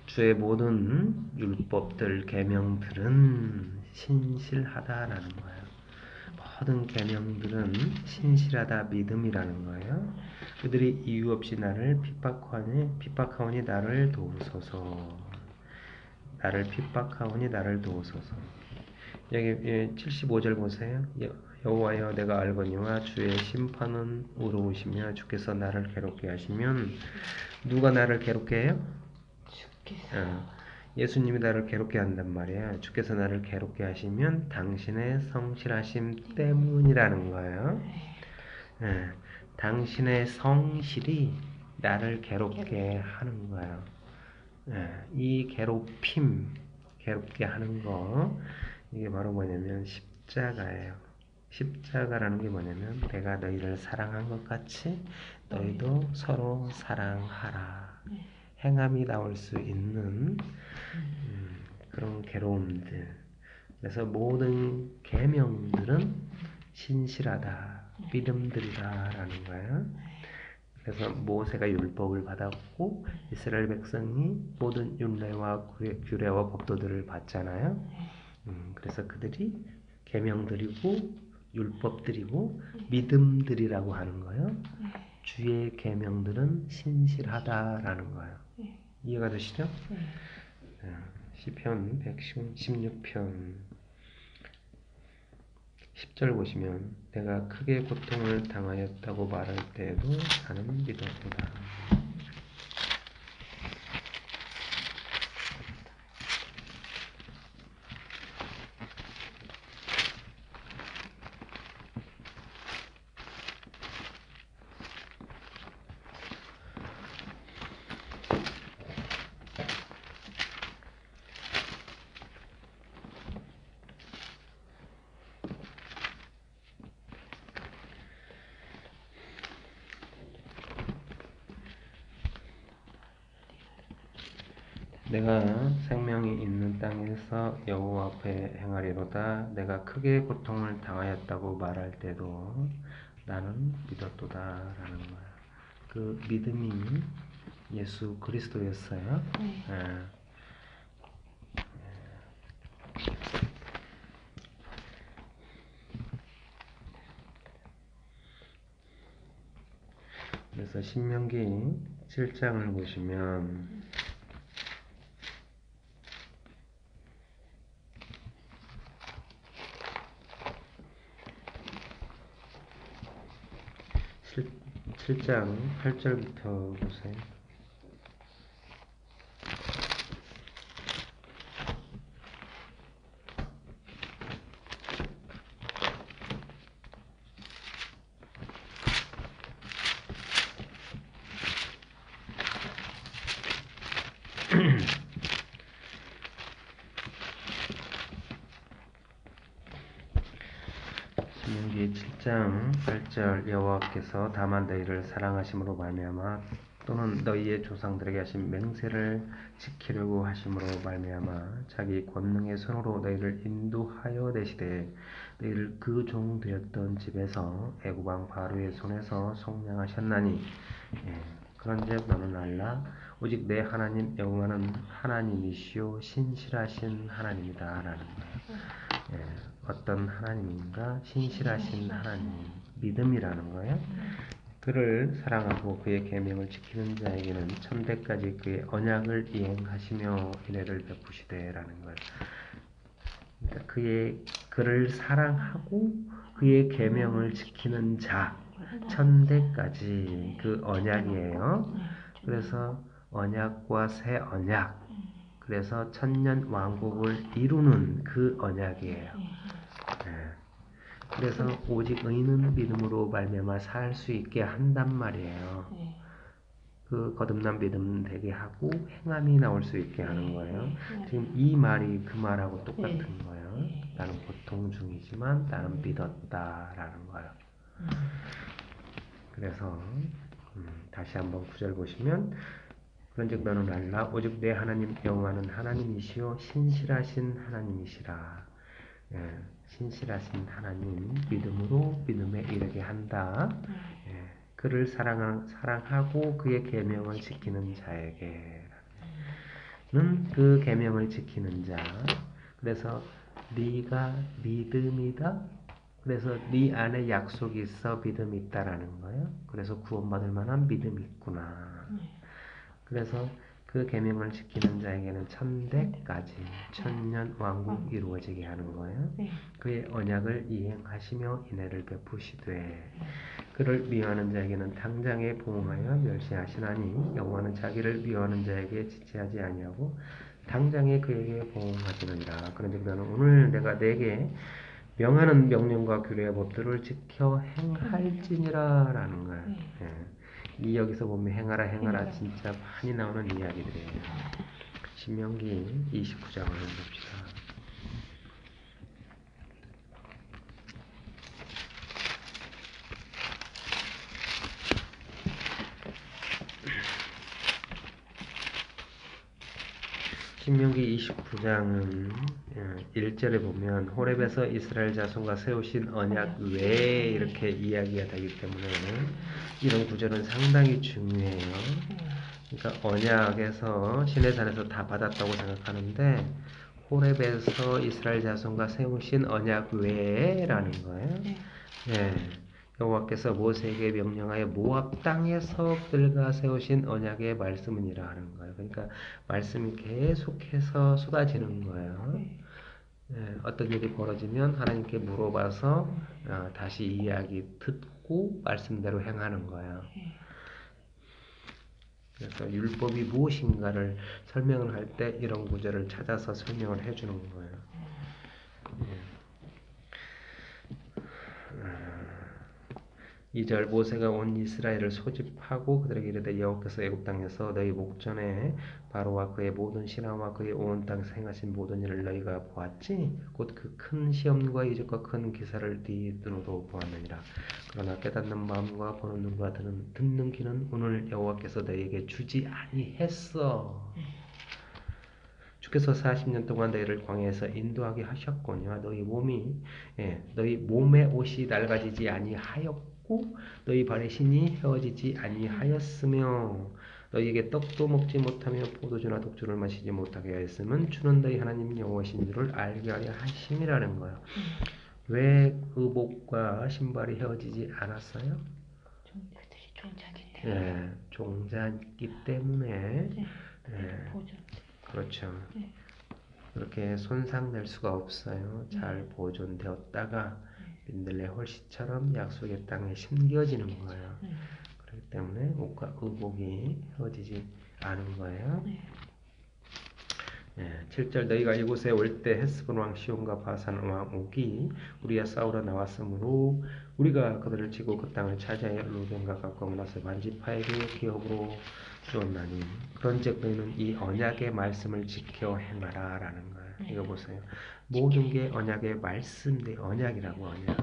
주의 모든 율법들 계명들은 신실하다라는 거예요. 허든 계명들은 신실하다 믿음이라는 거예요. 그들이 이유 없이 나를 핍박하오니 나를 도우소서. 나를 핍박하오니 나를 도우소서. 여기 75절 보세요. 여호와여 내가 알거니와 주의 심판은 의로우시며 주께서 나를 괴롭게 하시면 누가 나를 괴롭게 해요? 주께서. 예수님이 나를 괴롭게 한단 말이에요. 주께서 나를 괴롭게 하시면 당신의 성실하심 때문이라는 거예요. 예, 당신의 성실이 나를 괴롭게 하는 거예요. 이 괴롭게 하는 거, 이게 바로 뭐냐면 십자가예요. 십자가라는 게 뭐냐면 내가 너희를 사랑한 것 같이 너희도 서로 사랑하라. 행함이 나올 수 있는 그런 괴로움들. 그래서 모든 계명들은 신실하다, 믿음들이다라는 거예요. 그래서 모세가 율법을 받았고 이스라엘 백성이 모든 율례와 규례와 법도들을 받잖아요. 그래서 그들이 계명들이고 율법들이고 믿음들이라고 하는 거예요. 주의 계명들은 신실하다라는 거예요. 이해가 되시죠? 시편 116편 10절 보시면 내가 크게 고통을 당하였다고 말할 때에도 나는 믿었도다. 내가 생명이 있는 땅에서 여호와 앞에 행하리로다. 내가 크게 고통을 당하였다고 말할 때도 나는 믿었도다라는 거야. 그 믿음이 예수 그리스도였어요. 그래서 신명기 7장을 보시면 칠 7장 8절부터 보세요. 신명기 7장 8절 여호와께서 다만 너희를 사랑하심으로 말미암아 또는 너희의 조상들에게 하신 맹세를 지키려고 하심으로 말미암아 자기 권능의 손으로 너희를 인도하여 내시되 너희를 그 종 되었던 집에서 애굽 왕 바로의 손에서 속량하셨나니 그런즉 너는 알라 오직 내 하나님 여호와는 하나님이시요 신실하신 하나님이다 라는 거예요. 어떤 하나님인가? 신실하신 하나님, 믿음이라는 거예요. 그를 사랑하고 그의 계명을 지키는 자에게는 천대까지 그의 언약을 이행하시며 은혜를 베푸시되라는 거예요. 그러니까 그를 사랑하고 그의 계명을 지키는 자, 천대까지 그 언약이에요. 그래서 언약과 새 언약, 그래서 천년 왕국을 이루는 그 언약이에요. 그래서 오직 의인은 믿음으로 말미암아 살 수 있게 한단 말이에요. 그 거듭난 믿음 되게 하고 행함이 나올 수 있게 하는 거예요. 지금 이 말이 그 말하고 똑같은 거예요. 나는 고통 중이지만 나는 믿었다라는 거예요. 그래서 다시 한번 9절 보시면 그런즉 너는 알라 오직 내 하나님 여호와는 하나님이시요 신실하신 하나님이시라. 신실하신 하나님 믿음으로 믿음에 이르게 한다. 그를 사랑하고 그의 계명을 지키는 자에게는 그 계명을 지키는 자. 그래서 네가 믿음이다. 그래서 네 안에 약속이 있어 믿음이 있다라는 거예요. 그래서 구원받을 만한 믿음이 있구나. 그래서 그 계명을 지키는 자에게는 천대까지 천년 왕국 이루어지게 하는 거예요. 그의 언약을 이행하시며 인애를 베푸시되 그를 미워하는 자에게는 당장에 보응하여 멸시하시나니 여호와는 자기를 미워하는 자에게 지체하지 아니하고 당장에 그에게 보응하시느니라. 그런데 그는 오늘 내가 내게 명하는 명령과 규례의 법들을 지켜 행할지니라 라는 거예요. 예. 이 여기서 보면 행하라 행하라 진짜 많이 나오는 이야기들이에요. 신명기 29장을 봅시다. 신명기 29장은 1절에 보면 호렙에서 이스라엘 자손과 세우신 언약 외에 이렇게 이야기가 되기 때문에 이런 구절은 상당히 중요해요. 그러니까 언약에서 시내산에서 다 받았다고 생각하는데 호렙에서 이스라엘 자손과 세우신 언약 외에라는 거예요. 네. 여호와께서 모세에게 명령하여 모압 땅에서 그들과 세우신 언약의 말씀이라 하는 거예요. 그러니까 말씀이 계속해서 쏟아지는 거예요. 네. 어떤 일이 벌어지면 하나님께 물어봐서 다시 이야기 듣고 말씀대로 행하는 거예요. 그래서 율법이 무엇인가를 설명을 할 때 이런 구절을 찾아서 설명을 해주는 거예요. 예. 2절 모세가 온 이스라엘을 소집하고 그들에게 이르되 여호와께서 애굽 땅에서 너희 목전에 바로와 그의 모든 신하와 그의 온 땅에서 행하신 모든 일을 너희가 보았지? 곧 그 큰 시험과 이적과 큰 기사를 네 눈으로 보았느니라. 그러나 깨닫는 마음과 보는 눈과 듣는 귀는 오늘 여호와께서 너희에게 주지 아니했어. 주께서 40년 동안 너희를 광야에서 인도하게 하셨거니와 너희 몸의 옷이 낡아지지 아니하였고 너희 발의 신이 헤어지지 아니하였으며 너희에게 떡도 먹지 못하며 포도주나 독주를 마시지 못하게 하였으면 주는 너희 하나님 여호와신 줄을 알게 하려 하심이라는 거예요. 왜 의복과 신발이 헤어지지 않았어요? 그들이 종자기 때문에. 예, 종자기 때문에. 그렇죠. 그렇게 손상될 수가 없어요. 잘 보존되었다가 민들레 홀씨처럼 약속의 땅에 심겨지는 거예요. 그렇기 때문에 옷과 의복이 헤어지지 않은 거예요. 7절 너희가 이곳에 올 때 헤스본 왕 시온과 바산 왕 옥이 우리와 싸우러 나왔으므로 우리가 그들을 치고 그 땅을 차지하여 루벤과 각과 므낫세 반지파에게 기업으로 주었나니 그런즉 너희는 이 언약의 말씀을 지켜 행하라 라는 거예요. 이거 보세요. 모든 게 언약의 말씀인데 언약이라고 언약.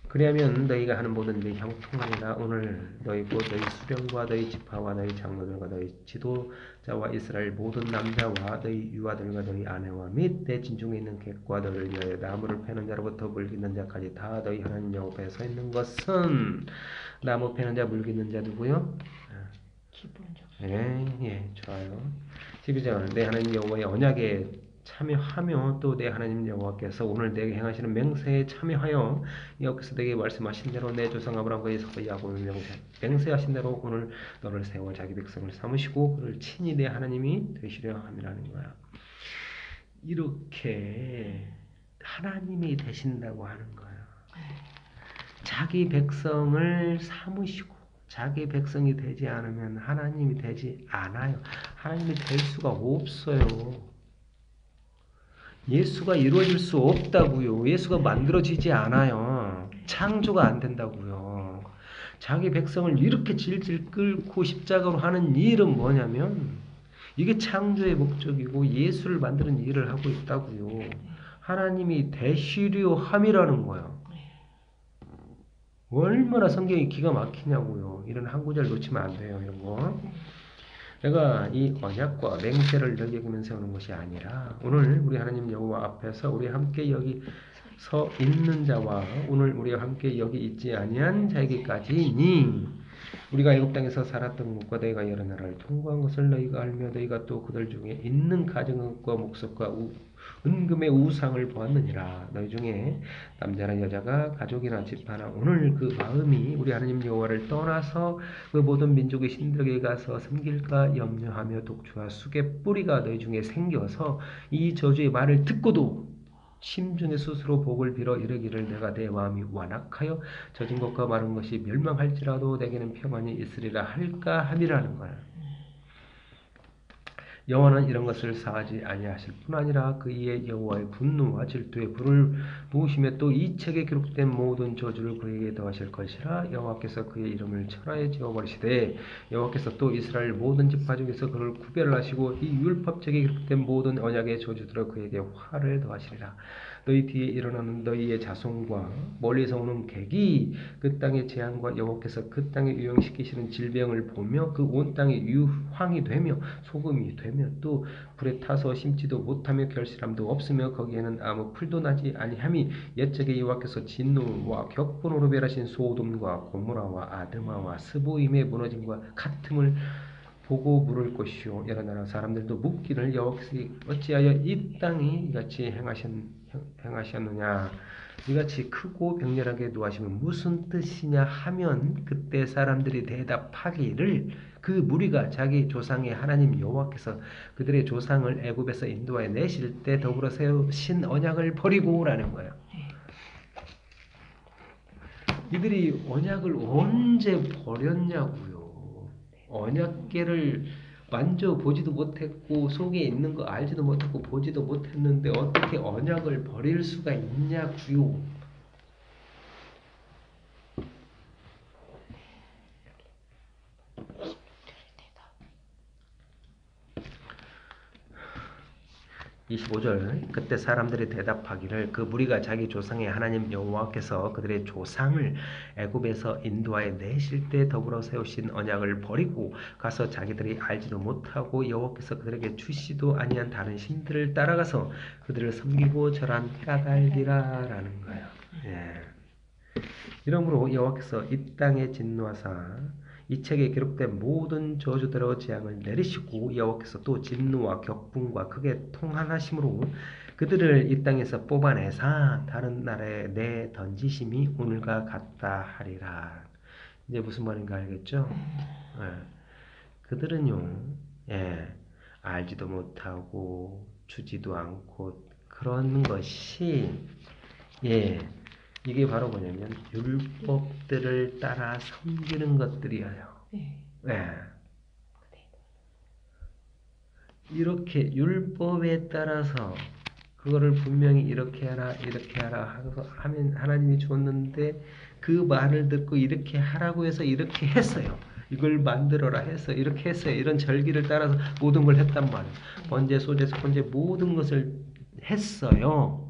그리하면 너희가 하는 모든 일이 형통하리라. 오늘 너희 곧 너희 수령과 너희 지파와 너희 장로들과 너희 지도자와 이스라엘 모든 남자와 너희 유아들과 너희 아내와 및 내 진중에 있는 객과 너를 위하여 나무를 패는 자로부터 물기는 자까지 다 너희 하나님 여호와 앞에 서 있는 것은 나무 패는 자 물기는 자 누구요? 예, 좋아요. 12절 내 하나님 여호와의 언약에 참여하며 또 내 하나님 여호와께서 오늘 내게 행하시는 맹세에 참여하여 여호와께서 내게 말씀하신 대로 내 조상 아브라함과 이삭과 야곱을 맹세하신 대로 오늘 너를 세워 자기 백성을 삼으시고 그를 친히 내 하나님이 되시려 함이라는 거야. 이렇게 하나님이 되신다고 하는 거야. 자기 백성을 삼으시고 자기 백성이 되지 않으면 하나님이 되지 않아요. 하나님이 될 수가 없어요. 예수가 이루어질 수 없다고요. 예수가 만들어지지 않아요. 창조가 안 된다고요. 자기 백성을 이렇게 질질 끌고 십자가로 하는 일은 뭐냐면 이게 창조의 목적이고 예수를 만드는 일을 하고 있다고요. 하나님이 되시려 함이라는 거예요. 얼마나 성경이 기가 막히냐고요. 이런 한 구절 놓치면 안 돼요. 이런 거. 내가 이 언약과 맹세를 너희 여기면 세우는 것이 아니라 오늘 우리 하나님 여호와 앞에서 우리 함께 여기 서 있는 자와 오늘 우리와 함께 여기 있지 아니한 자에게까지니 우리가 애굽 땅에서 살았던 것과 너희가 여러 나라를 통과한 것을 너희가 알며 너희가 또 그들 중에 있는 가정과 목석과 은금의 우상을 보았느니라. 너희 중에 남자나 여자가 가족이나 집하나 오늘 그 마음이 우리 하나님 여호와를 떠나서 그 모든 민족의 신들에게 가서 섬길까 염려하며 독주와 쑥의 뿌리가 너희 중에 생겨서 이 저주의 말을 듣고도 심중에 스스로 복을 빌어 이르기를 내가 내 마음이 완악하여 젖은 것과 마른 것이 멸망할지라도 내게는 평안이 있으리라 할까 함이라는 거야. 여호와는 이런 것을 사하지 아니하실 뿐 아니라 그 이에 여호와의 분노와 질투의 불을 부으시며 또 이 책에 기록된 모든 저주를 그에게 더하실 것이라. 여호와께서 그의 이름을 천하에 지워버리시되 여호와께서 또 이스라엘 모든 지파 중에서 그를 구별하시고 이 율법책에 기록된 모든 언약의 저주들을 그에게 화를 더하시리라. 너희 뒤에 일어나는 너희의 자손과 멀리서 오는 객이 그 땅의 재앙과 여호와께서 그 땅에 유행시키시는 질병을 보며 그 온 땅에 유황이 되며 소금이 되며 또 불에 타서 심지도 못하며 결실함도 없으며 거기에는 아무 풀도 나지 아니함이 옛적에 여호와께서 진노와 격분으로 멸하신 소돔과 고모라와 아드마와 스보임의 무너짐과 같음을 보고 물을 것이요 여러 나라 사람들도 묻기를 여호와께서 어찌하여 이 땅이 이같이 행하셨느냐 이같이 크고 병렬하게 노하시면 무슨 뜻이냐 하면 그때 사람들이 대답하기를 그 무리가 자기 조상의 하나님 여호와께서 그들의 조상을 애굽에서 인도하여 내실 때 더불어 세우신 언약을 버리고라는 거예요. 이들이 언약을 언제 버렸냐고요. 언약궤를 만져보지도 못했고 속에 있는 거 알지도 못했고 보지도 못했는데 어떻게 언약을 버릴 수가 있냐고요. 25절 그때 사람들이 대답하기를 그 무리가 자기 조상의 하나님 여호와께서 그들의 조상을 애굽에서 인도하여 내실 때 더불어 세우신 언약을 버리고 가서 자기들이 알지도 못하고 여호와께서 그들에게 주시도 아니한 다른 신들을 따라가서 그들을 섬기고 절한 까닭이라라는 거예요. 예. 이러므로 여호와께서 이 땅에 진노하사 이 책에 기록된 모든 저주대로 재앙을 내리시고 여호와께서 또 진노와 격분과 크게 통한하심으로 그들을 이 땅에서 뽑아내사 다른 나라에 내 던지심이 오늘과 같다 하리라. 이제 무슨 말인가 알겠죠? 예. 그들은요, 알지도 못하고 주지도 않고 그런 것이 이게 바로 뭐냐면 율법들을 따라 섬기는 것들이에요. 이렇게 율법에 따라서 그거를 분명히 이렇게 하라 하면 하나님이 줬는데 그 말을 듣고 이렇게 하라고 해서 이렇게 했어요. 이걸 만들어라 해서 이렇게 했어요. 이런 절기를 따라서 모든 걸 했단 말이에요. 번제, 소제, 속번제 모든 것을 했어요.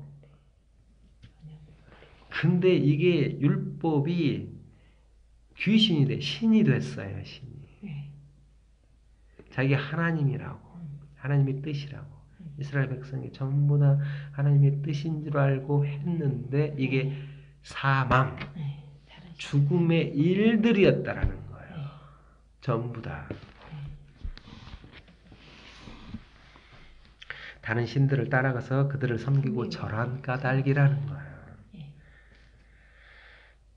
근데 이게 율법이 귀신이 돼 신이 됐어요. 신이. 자기 하나님이라고 하나님의 뜻이라고 이스라엘 백성이 전부 다 하나님의 뜻인 줄 알고 했는데 이게 사망 죽음의 일들이었다라는 거예요. 전부 다 다른 신들을 따라가서 그들을 섬기고 절한 까닭이라는 거예요.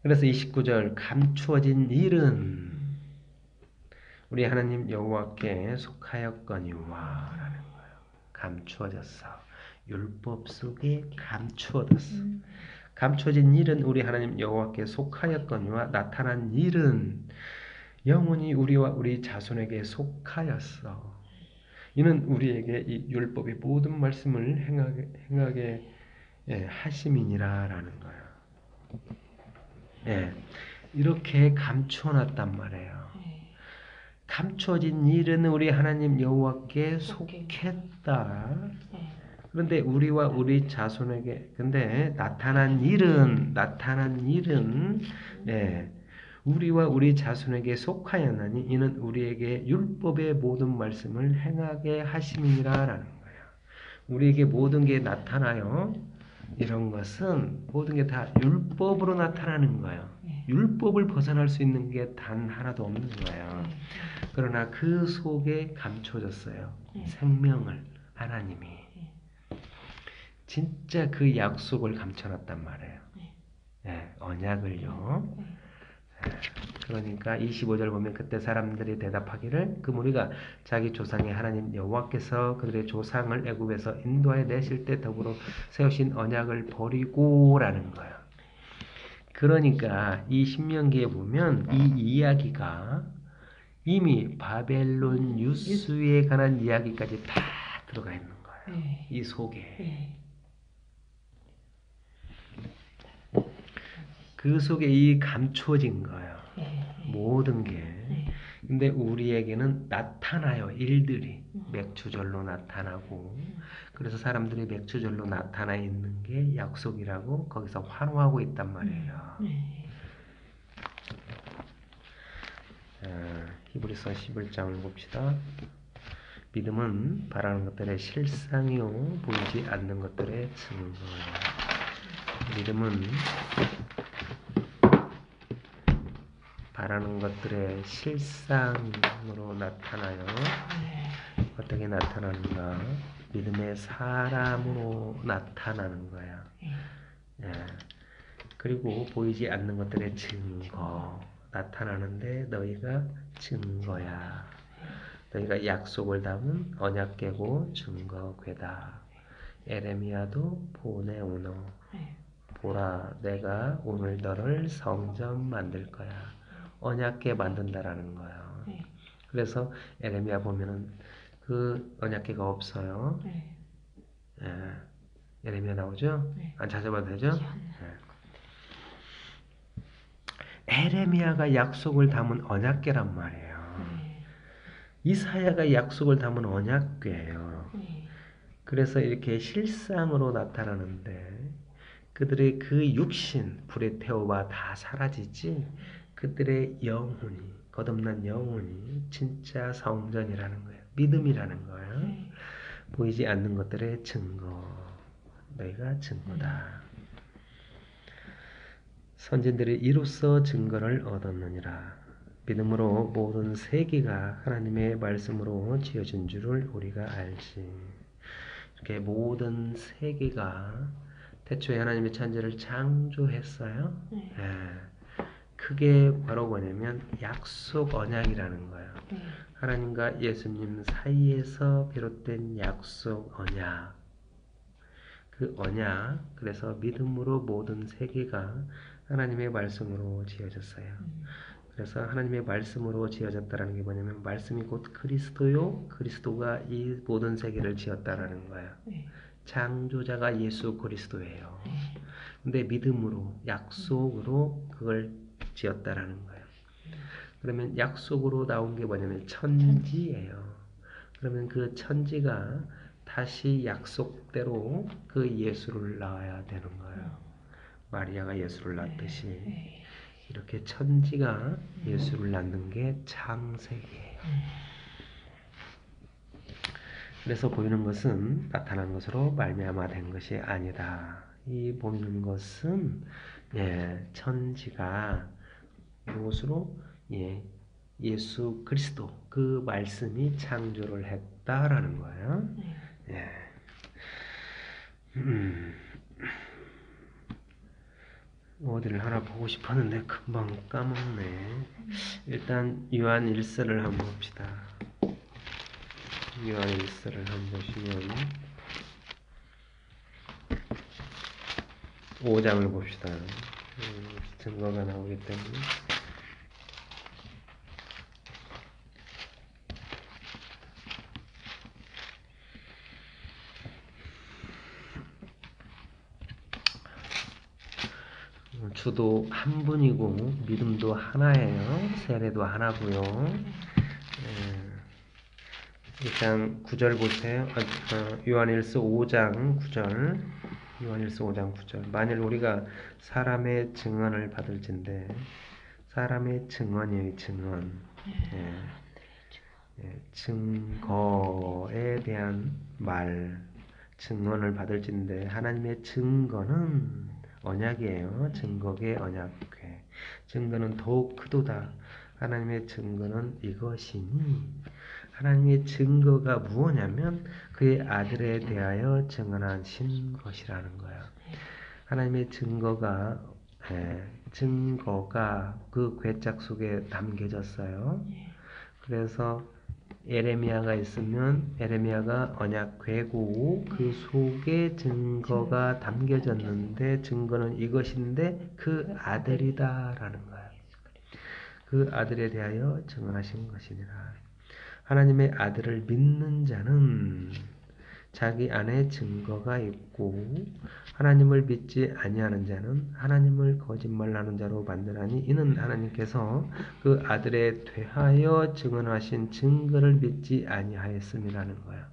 그래서 29절 감추어진 일은 우리 하나님 여호와께 속하였거니와 라는 거예요. 감추어졌어. 율법 속에 감추어졌어. 감추어진 일은 우리 하나님 여호와께 속하였거니와 나타난 일은 영원히 우리와 우리 자손에게 속하였어. 이는 우리에게 이 율법의 모든 말씀을 행하게 하심이니라 라는 거예요. 이렇게 감추어놨단 말이에요. 감춰진 일은 우리 하나님 여호와께 속했다. 그런데 우리와 우리 자손에게 근데 나타난 일은 우리와 우리 자손에게 속하였나니 이는 우리에게 율법의 모든 말씀을 행하게 하심이니라라는 거예요. 우리에게 모든 게 나타나요. 이런 것은 모든 게 다 율법으로 나타나는 거예요. 율법을 벗어날 수 있는 게 단 하나도 없는 거예요. 그러나 그 속에 감춰졌어요. 생명을 하나님이. 진짜 그 약속을 감춰놨단 말이에요. 네. 예, 언약을요. 네. 그러니까 25절 보면 그때 사람들이 대답하기를 그 무리가 자기 조상의 하나님 여호와께서 그들의 조상을 애굽에서 인도하여 내실 때 더불어 세우신 언약을 버리고라는 거예요. 그러니까 이 신명기에 보면 이 이야기가 이미 바벨론 유수에 관한 이야기까지 다 들어가 있는 거예요. 네. 이 속에. 네. 그 속에 이 감춰진 거예요. 네. 모든 게. 네. 근데 우리에게는 나타나요. 일들이. 맥추절로 나타나고. 그래서 사람들이 맥추절로 나타나 있는 게 약속이라고 거기서 환호하고 있단 말이에요. 네. 히브리서 11장을 봅시다. 믿음은 바라는 것들의 실상이요 보이지 않는 것들의 증거예요. 믿음은 바라는 것들의 실상으로 나타나요. 어떻게 나타나는가? 믿음의 사람으로 나타나는 거야. 예. 그리고 보이지 않는 것들의 증거 나타나는데 너희가 증거야. 너희가 약속을 담은 언약궤고 증거궤다. 에레미야도 보내 오노. 보라, 내가 오늘 너를 성전 만들 거야. 언약궤 만든다라는 거예요. 그래서 에레미야 보면은 그 언약궤가 없어요. 예. 에레미야 나오죠? 안 찾아봐도 되죠? 예. 에레미야가 약속을 담은 언약궤란 말이에요. 이사야가 약속을 담은 언약궤예요. 그래서 이렇게 실상으로 나타나는데 그들의 그 육신 불에 태워봐 다 사라지지 그들의 영혼이 거듭난 영혼이 진짜 성전이라는 거예요. 믿음이라는 거예요. 보이지 않는 것들의 증거. 너희가 증거다. 선진들이 이로써 증거를 얻었느니라. 믿음으로 모든 세계가 하나님의 말씀으로 지어진 줄을 우리가 알지. 이렇게 모든 세계가 태초에 하나님의 천지를 창조했어요. 예. 그게 바로 뭐냐면 약속 언약이라는 거예요. 하나님과 예수님 사이에서 비롯된 약속 언약. 그 언약. 그래서 믿음으로 모든 세계가 하나님의 말씀으로 지어졌어요. 그래서 하나님의 말씀으로 지어졌다는 게 뭐냐면 말씀이 곧 그리스도요. 그리스도가 이 모든 세계를 지었다라는 거예요. 창조자가 예수 그리스도예요. 근데 믿음으로 약속으로 그걸 지었다라는 거예요. 그러면 약속으로 나온 게 뭐냐면 천지예요. 그러면 그 천지가 다시 약속대로 그 예수를 낳아야 되는 거예요. 마리아가 예수를 낳듯이 이렇게 천지가 예수를 낳는 게 창세기예요. 그래서 보이는 것은 나타난 것으로 말미암아 된 것이 아니다. 이 보이는 것은 천지가 무엇으로 예수 그리스도 그 말씀이 창조를 했다라는 거예요. 어디를 하나 보고 싶었는데 금방 까먹네. 일단 요한 1서를 한번 봅시다. 요한 1서를 한번 보시면 5장을 봅시다. 증거가 나오기 때문에 주도 한 분이고 믿음도 하나예요. 세례도 하나고요. 일단 9절 보세요. 요한일서 5장 9절. 요한일서 5장 9절. 만일 우리가 사람의 증언을 받을진대. 사람의 증언이에요. 증언. 증거에 대한 말. 증언을 받을진대. 하나님의 증거는 언약이에요. 증거계 언약궤. 증거는 더욱 크도다. 하나님의 증거는 이것이니 하나님의 증거가 무엇이냐면 그의 아들에 대하여 증언하신 것이라는 거예요. 하나님의 증거가 그 괴짝 속에 담겨졌어요. 그래서 에레미야가 있으면 에레미야가 언약궤고 그 속에 증거가 담겨졌는데 증거는 이것인데 그 아들이다라는 거예요. 그 아들에 대하여 증언하신 것이니라. 하나님의 아들을 믿는 자는 자기 안에 증거가 있고 하나님을 믿지 아니하는 자는 하나님을 거짓말하는 자로 만드나니 이는 하나님께서 그 아들에 대하여 증언하신 증거를 믿지 아니하였음이라는 거예요.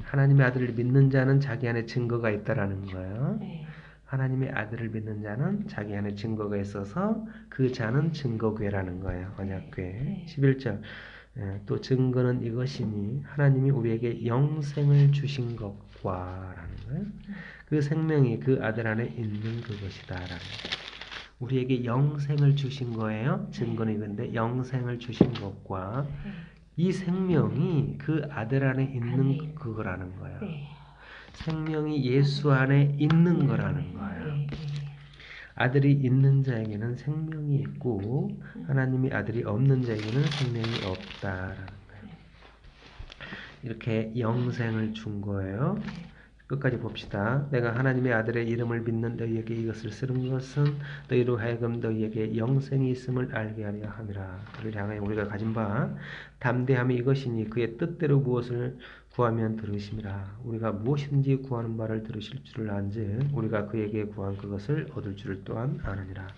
하나님의 아들을 믿는 자는 자기 안에 증거가 있다라는 거예요. 하나님의 아들을 믿는 자는 자기 안에 증거가 있어서 그 자는 증거궤라는 거예요. 언약궤 11절 또 증거는 이것이니 하나님이 우리에게 영생을 주신 것과 라는 거예요. 그 생명이 그 아들 안에 있는 그것이다 라는 거예요. 우리에게 영생을 주신 거예요. 증거는 이건데 영생을 주신 것과 이 생명이 그 아들 안에 있는 그거라는 거예요. 생명이 예수 안에 있는 거라는 거예요. 아들이 있는 자에게는 생명이 있고 하나님의 아들이 없는 자에게는 생명이 없다라는 거예요. 이렇게 영생을 준 거예요. 끝까지 봅시다. 내가 하나님의 아들의 이름을 믿는 너희에게 이것을 쓰는 것은 너희로 하여금 너희에게 영생이 있음을 알게 하려 함이라. 그를 향하여 우리가 가진 바 담대함이 이것이니 그의 뜻대로 무엇을 구하면 들으심이라. 우리가 무엇이든지 구하는 바를 들으실 줄을 안즉 우리가 그에게 구한 그것을 얻을 줄을 또한 아느니라.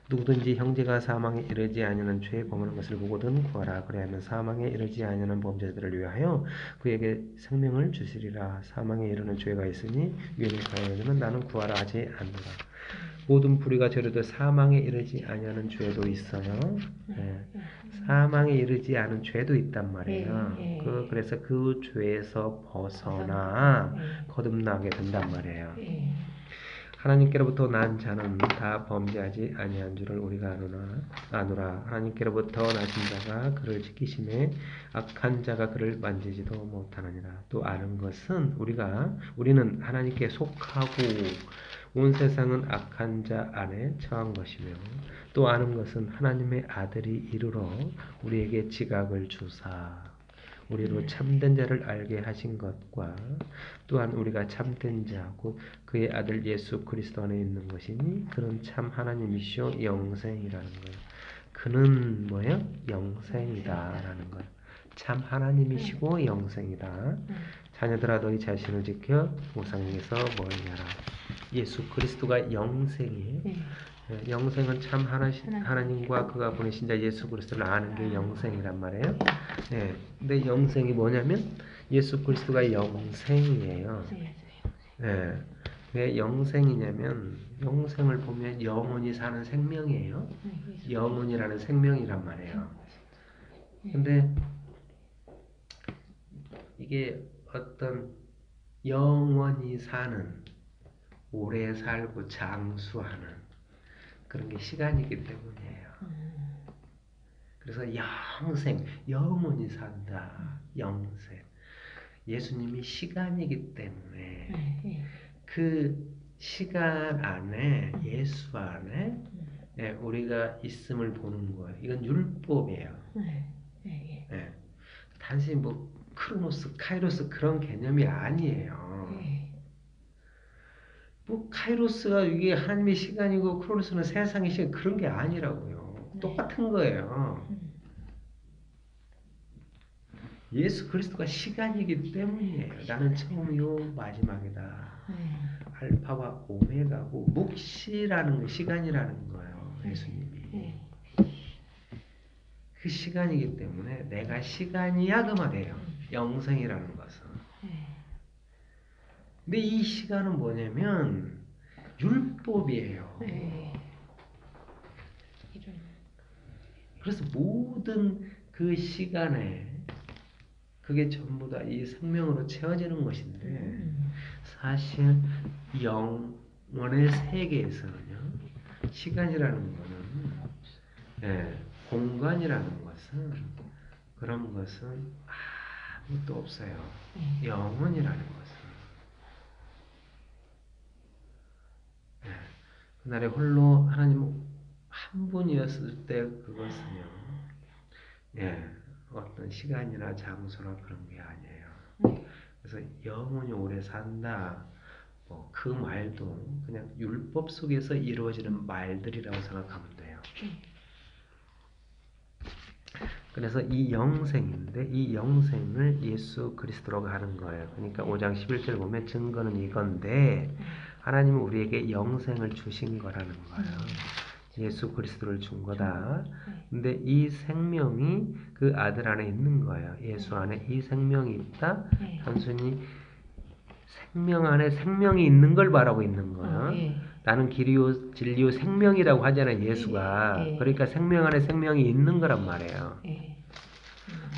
누구든지 형제가 사망에 이르지 아니하는 죄에 범하는 것을 보거든 구하라. 그래야면 사망에 이르지 아니하는 범죄자들을 위하여 그에게 생명을 주시리라. 사망에 이르는 죄가 있으니 위에 가야되면 나는 구하라 하지 않노라. 모든 불의가 저려도 사망에 이르지 아니하는 죄도 있어요. 사망에 이르지 않은 죄도 있단 말이에요. 그래서 그 죄에서 벗어나 거듭나게 된단 말이에요. 하나님께로부터 난 자는 다 범죄하지 아니한 줄을 우리가 아노라. 하나님께로부터 나신 자가 그를 지키심에 악한 자가 그를 만지지도 못하느니라. 또 아는 것은 우리는 하나님께 속하고 온 세상은 악한 자 안에 처한 것이며 또 아는 것은 하나님의 아들이 이르러 우리에게 지각을 주사 우리로 참된 자를 알게 하신 것과 또한 우리가 참된 자고 그의 아들 예수 그리스도 안에 있는 것이니 그는 참 하나님이시오 영생이라는 거예요. 그는 뭐예요? 영생이다라는 거예요. 참 하나님이시고 영생이다. 자녀들아 너희 자신을 지켜 우상에게서 멀리 하라. 예수 그리스도가 영생이에요. 영생은 참 하나님과 그가 보내신 자 예수 그리스도를 아는 게 영생이란 말이에요. 근데 영생이 뭐냐면 예수 그리스도가 영생이에요. 왜 영생이냐면 영생을 보면 영원히 사는 생명이에요. 영원이라는 생명이란 말이에요. 근데 이게 어떤 영원히 사는 오래 살고 장수하는 그런 게 시간이기 때문이에요. 그래서 영생, 영원히 산다. 영생. 예수님이 시간이기 때문에 그 시간 안에 예수 안에 우리가 있음을 보는 거예요. 이건 율법이에요. 단순히 뭐 크로노스, 카이로스 그런 개념이 아니에요. 뭐 카이로스가 이게 하나님의 시간이고 크로노스는 세상의 시간 그런 게 아니라고요. 똑같은 거예요. 예수 그리스도가 시간이기 때문이에요. 나는 처음이요 마지막이다. 알파와 오메가고 묵시라는 거 시간이라는 거예요. 예수님이. 그 시간이기 때문에 내가 시간이야 그 말이에요. 영생이라는 것은. 근데 이 시간은 뭐냐면 율법이에요. 그래서 모든 그 시간에 그게 전부 다 이 생명으로 채워지는 것인데 사실 영원의 세계에서는요 시간이라는 거는 공간이라는 것은 그런 것은 아무것도 없어요. 네. 영혼이라는 것은. 예. 그날에 홀로 하나님 한 분이었을 때 그것은요, 예, 어떤 시간이나 장소나 그런 게 아니에요. 네. 그래서 영혼이 오래 산다. 그 말도 그냥 율법 속에서 이루어지는 말들이라고 생각하면 돼요. 그래서 이 영생인데 이 영생을 예수 그리스도로 가는 거예요. 그러니까 5장 11절 보면 증거는 이건데 하나님은 우리에게 영생을 주신 거라는 거예요. 예수 그리스도를 준 거다. 근데 이 생명이 그 아들 안에 있는 거예요. 예수 안에 이 생명이 있다. 단순히 생명 안에 생명이 있는 걸 말하고 있는 거예요. 나는 길이요 진리요 생명이라고 하잖아요. 예수가. 그러니까 생명 안에 생명이 있는 거란 말이에요.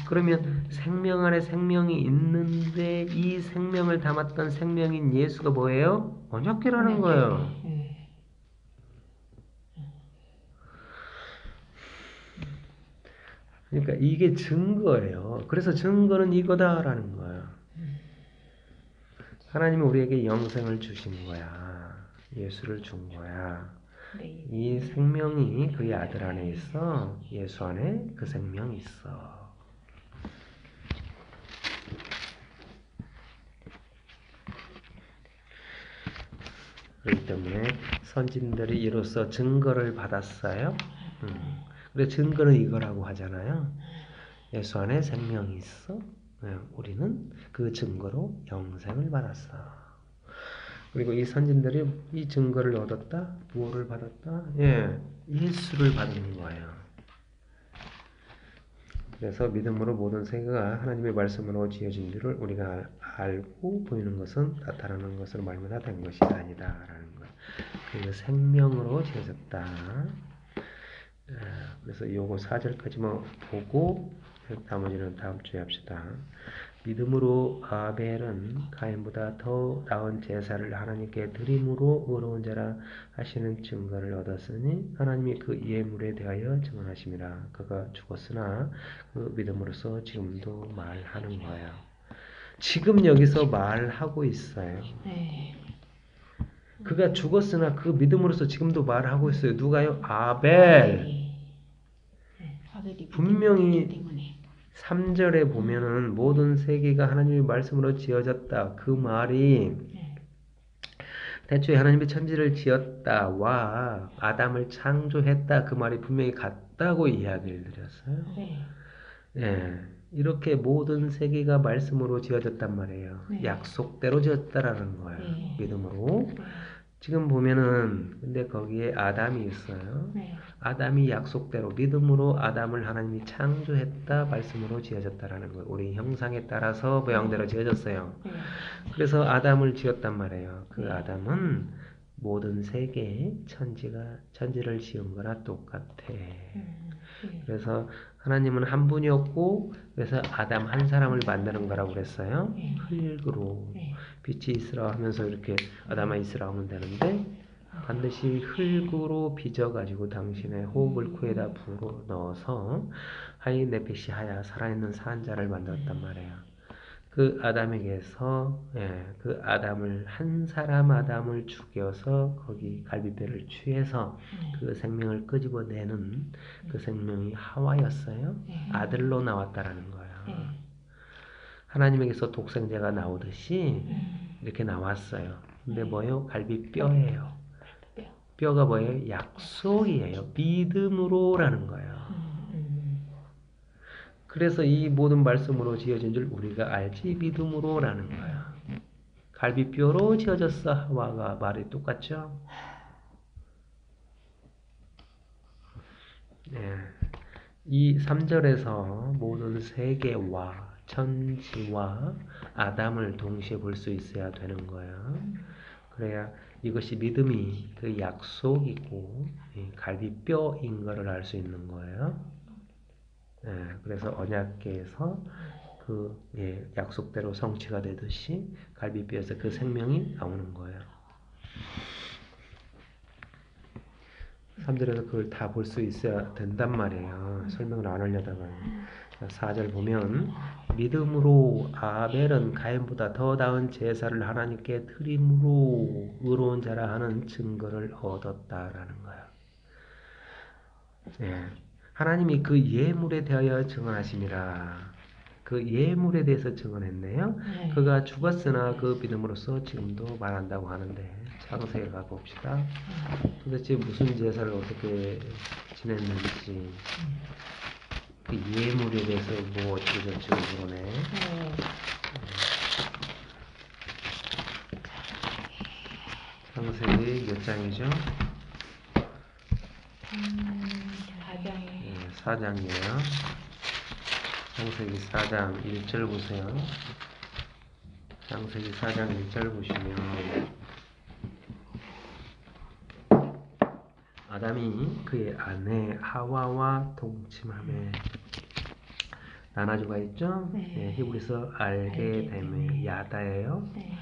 그러면 생명 안에 생명이 있는데 이 생명을 담았던 생명인 예수가 뭐예요? 언약궤라는 거예요. 그러니까 이게 증거예요. 그래서 증거는 이거다라는 거예요. 하나님은 우리에게 영생을 주신 거야. 예수를 준 거야. 이 생명이 그의 아들 안에 있어. 예수 안에 그 생명이 있어. 그렇기 때문에 선진들이 이로써 증거를 받았어요. 그래 증거는 이거라고 하잖아요. 예수 안에 생명이 있어. 우리는 그 증거로 영생을 받았어. 그리고 이 선진들이 이 증거를 얻었다. 무엇을 받았다? 예수를 받은 거예요. 그래서 믿음으로 모든 세계가 하나님의 말씀으로 지어진 줄을 우리가 알고 보이는 것은 나타나는 것으로 말미암아 된 것이 아니다라는 것. 그 생명으로 지어졌다. 그래서 요거 4절까지만 보고 나머지는 다음 주에 합시다. 믿음으로 아벨은 가인보다 더 나은 제사를 하나님께 드림으로 의로운 자라 하시는 증거를 얻었으니 하나님이 그 예물에 대하여 증언하심이라. 그가 죽었으나 그 믿음으로써 지금도 말하는 거예요. 지금 여기서 말하고 있어요. 그가 죽었으나 그 믿음으로써 지금도 말하고 있어요. 누가요? 아벨. 분명히 3절에 보면은 모든 세계가 하나님의 말씀으로 지어졌다. 그 말이 대초에 하나님이 천지를 지었다와 아담을 창조했다. 그 말이 분명히 같다고 이야기를 드렸어요. 이렇게 모든 세계가 말씀으로 지어졌단 말이에요. 약속대로 지었다라는 거예요. 믿음으로. 지금 보면은 근데 거기에 아담이 있어요. 아담이 약속대로 믿음으로 아담을 하나님이 창조했다 말씀으로 지어졌다라는 거예요. 우리 형상에 따라서 모양대로 지어졌어요. 그래서 아담을 지었단 말이에요. 그 아담은 모든 세계 천지를 지은 거나 똑같아. 그래서 하나님은 한 분이었고 그래서 아담 한 사람을 만드는 거라고 그랬어요. 흙으로 빛이 있으라 하면서 이렇게 아담아 있으라 하면 되는데 반드시 흙으로 빚어가지고 당신의 호흡을 코에다 불어 넣어서 하이 네페시 하야 살아있는 산자를 만들었단 말이에요. 그 아담에게서 그 아담을 한 사람 아담을 죽여서 거기 갈비뼈를 취해서 그 생명을 끄집어내는 그 생명이 하와였어요. 아들로 나왔다라는 거예요. 하나님에게서 독생자가 나오듯이 이렇게 나왔어요. 근데 뭐예요? 갈비뼈예요. 뼈가 뭐예요? 약속이에요. 믿음으로라는 거예요. 그래서 이 모든 말씀으로 지어진 줄 우리가 알지 믿음으로라는 거야. 갈비뼈로 지어졌어. 하와가 말이 똑같죠? 이 3절에서 모든 세계와 천지와 아담을 동시에 볼 수 있어야 되는 거야. 그래야 이것이 믿음이 그 약속이고 갈비뼈인 것을 알 수 있는 거예요. 그래서 언약궤에서 그 약속대로 성취가 되듯이 갈비뼈에서 그 생명이 나오는 거예요. 3절에서 그걸 다 볼 수 있어야 된단 말이에요. 설명을 안 하려다가 자, 4절 보면 믿음으로 아벨은 가인보다 더 나은 제사를 하나님께 드림으로 의로운 자라 하는 증거를 얻었다라는 거야. 예. 하나님이 그 예물에 대하여 증언하심이라. 그 예물에 대해서 증언했네요. 네. 그가 죽었으나 그 믿음으로써 지금도 말한다고 하는데 창세에 가봅시다. 도대체 무슨 제사를 어떻게 지냈는지 그 예물에 대해서 뭐 어쩌고저쩌고 그러네. 창세기 몇 장이죠? 4장에 네, 4장이에요. 창세기 4장 1절 보세요. 창세기 4장 1절 보시면 아담이 그의 아내 하와와 동침함에 나나주가 있죠? 네. 네, 히브리서 알게 됨에 야다예요. 네.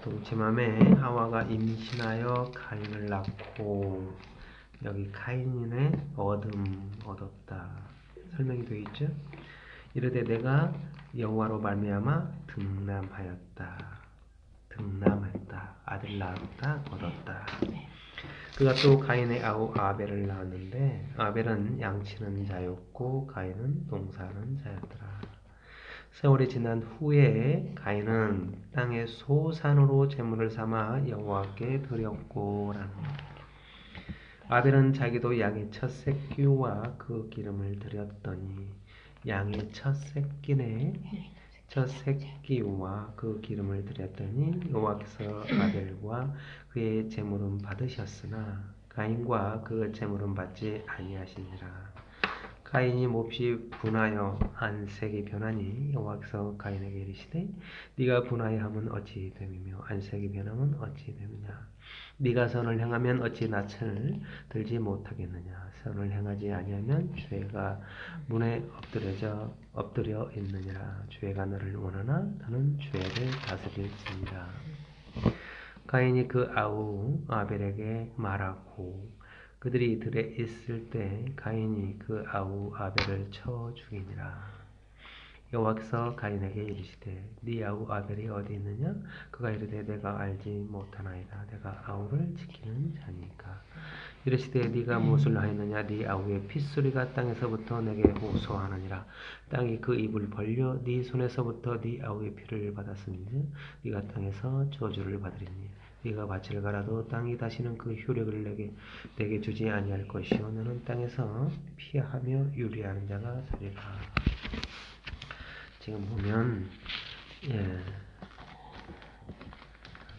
동침함에 하와가 임신하여 가인을 낳고 여기 가인이네 얻었다 설명이 되어 있죠. 이르되 내가 여호와로 말미암아 등남했다 아들 낳았다 얻었다. 그가 또 가인의 아우 아벨을 낳았는데 아벨은 양치는 자였고 가인은 농사하는 자였더라. 세월이 지난 후에 가인은 땅의 소산으로 제물을 삼아 여호와께 드렸고 라는 아벨은 자기도 양의 첫 새끼와 그 기름을 드렸더니 양의 첫 새끼와 그 기름을 드렸더니 여호와께서 아벨과 그의 제물은 받으셨으나 가인과 그 제물은 받지 아니하시니라. 가인이 몹시 분하여 안색이 변하니 여호와께서 가인에게 이르시되 네가 분하여 함은 어찌 됨이며 안색이 변함은 어찌 됨이냐. 네가 선을 행하면 어찌 낯을 들지 못하겠느냐. 선을 행하지 아니하면 죄가 문에 엎드려 있느니라. 죄가 너를 원하나 너는 죄를 다스릴지니라. 가인이 그 아우 아벨에게 말하고 그들이 들에 있을 때 가인이 그 아우 아벨을 쳐 죽이니라. 여호와께서 가인에게 이르시되 네 아우 아벨이 어디 있느냐? 그가 이르되 내가 알지 못하나이다. 내가 아우를 지키는 자니까. 이르시되 네가 무엇을 하였느냐? 네 아우의 핏소리가 땅에서부터 내게 호소하느니라. 땅이 그 입을 벌려 네 손에서부터 네 아우의 피를 받았으니 네가 땅에서 저주를 받으리니 네가 밭을 갈아도 땅이 다시는 그 효력을 내게 주지 아니할 것이요 너는 땅에서 피하며 유리하는 자가 되리라. 지금 보면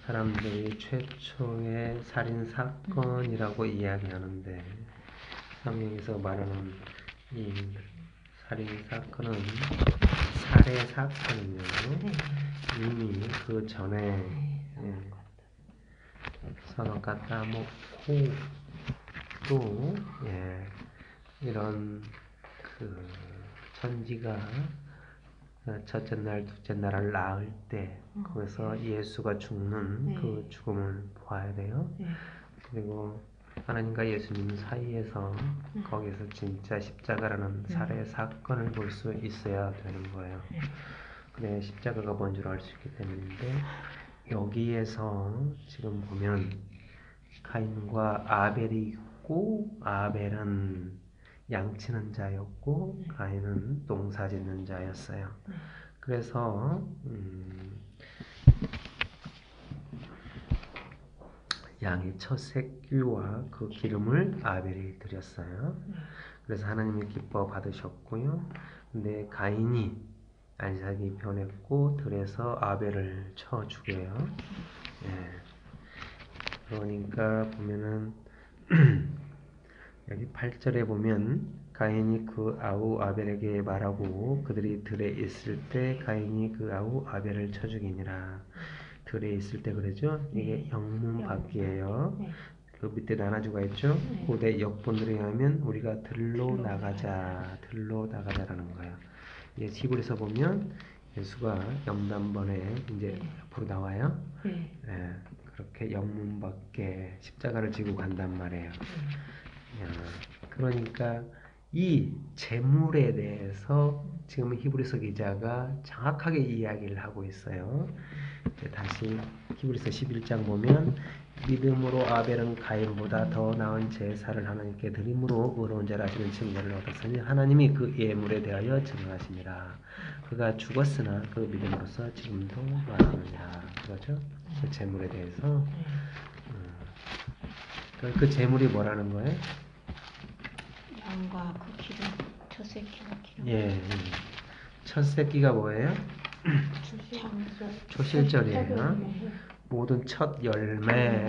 사람들이 최초의 살인 사건이라고 이야기하는데 성경에서 말하는 이 살인 사건은 살해 사건이며 이미 그 전에 서로가 따먹고 또 이런 그 천지가 첫째 날, 둘째 날을 낳을 때 거기서 예수가 죽는 그 죽음을 보아야 돼요. 그리고 하나님과 예수님 사이에서 거기서 진짜 십자가라는 살해 사건을 볼 수 있어야 되는 거예요. 그래 십자가가 뭔 줄 알 수 있기 때문인데 여기에서 지금 보면 가인과 아벨이 있고 아벨은 양치는 자였고 가인은 농사짓는 자였어요. 그래서 양의 첫 새끼와 그 기름을 아벨이 드렸어요. 그래서 하나님이 기뻐 받으셨고요. 근데 가인이 안색이 변했고 들에서 아벨을 쳐 죽여요. 그러니까 보면은 여기 8절에 보면 가인이 그 아우 아벨에게 말하고 그들이 들에 있을 때 가인이 그 아우 아벨을 쳐 죽이니라. 들에 있을 때 그러죠? 이게 영문 밖이에요. 그 밑에 나눠주가 있죠? 고대 역본으로 하면 우리가 들로 나가자라는 거예요. 예, 시골에서 보면 예수가 염단번에 이제 앞으로 나와요. 그렇게 영문 밖에 십자가를 지고 간단 말이에요. 그러니까 이 재물에 대해서 지금 히브리서 기자가 정확하게 이야기를 하고 있어요. 다시 히브리서 11장 보면 믿음으로 아벨은 가인보다 더 나은 제사를 하나님께 드림으로 의로운 자라 하시는 증거를 얻었으니 하나님이 그 예물에 대하여 증언하시니라. 그가 죽었으나 그 믿음으로서 지금도 말하느니라. 그렇죠? 그 재물에 대해서 그 재물이 뭐라는 거예요? 양과 그 기름, 첫 새끼가 기름. 예, 첫 새끼가 뭐예요? 초실절이에요. 모든 첫 열매,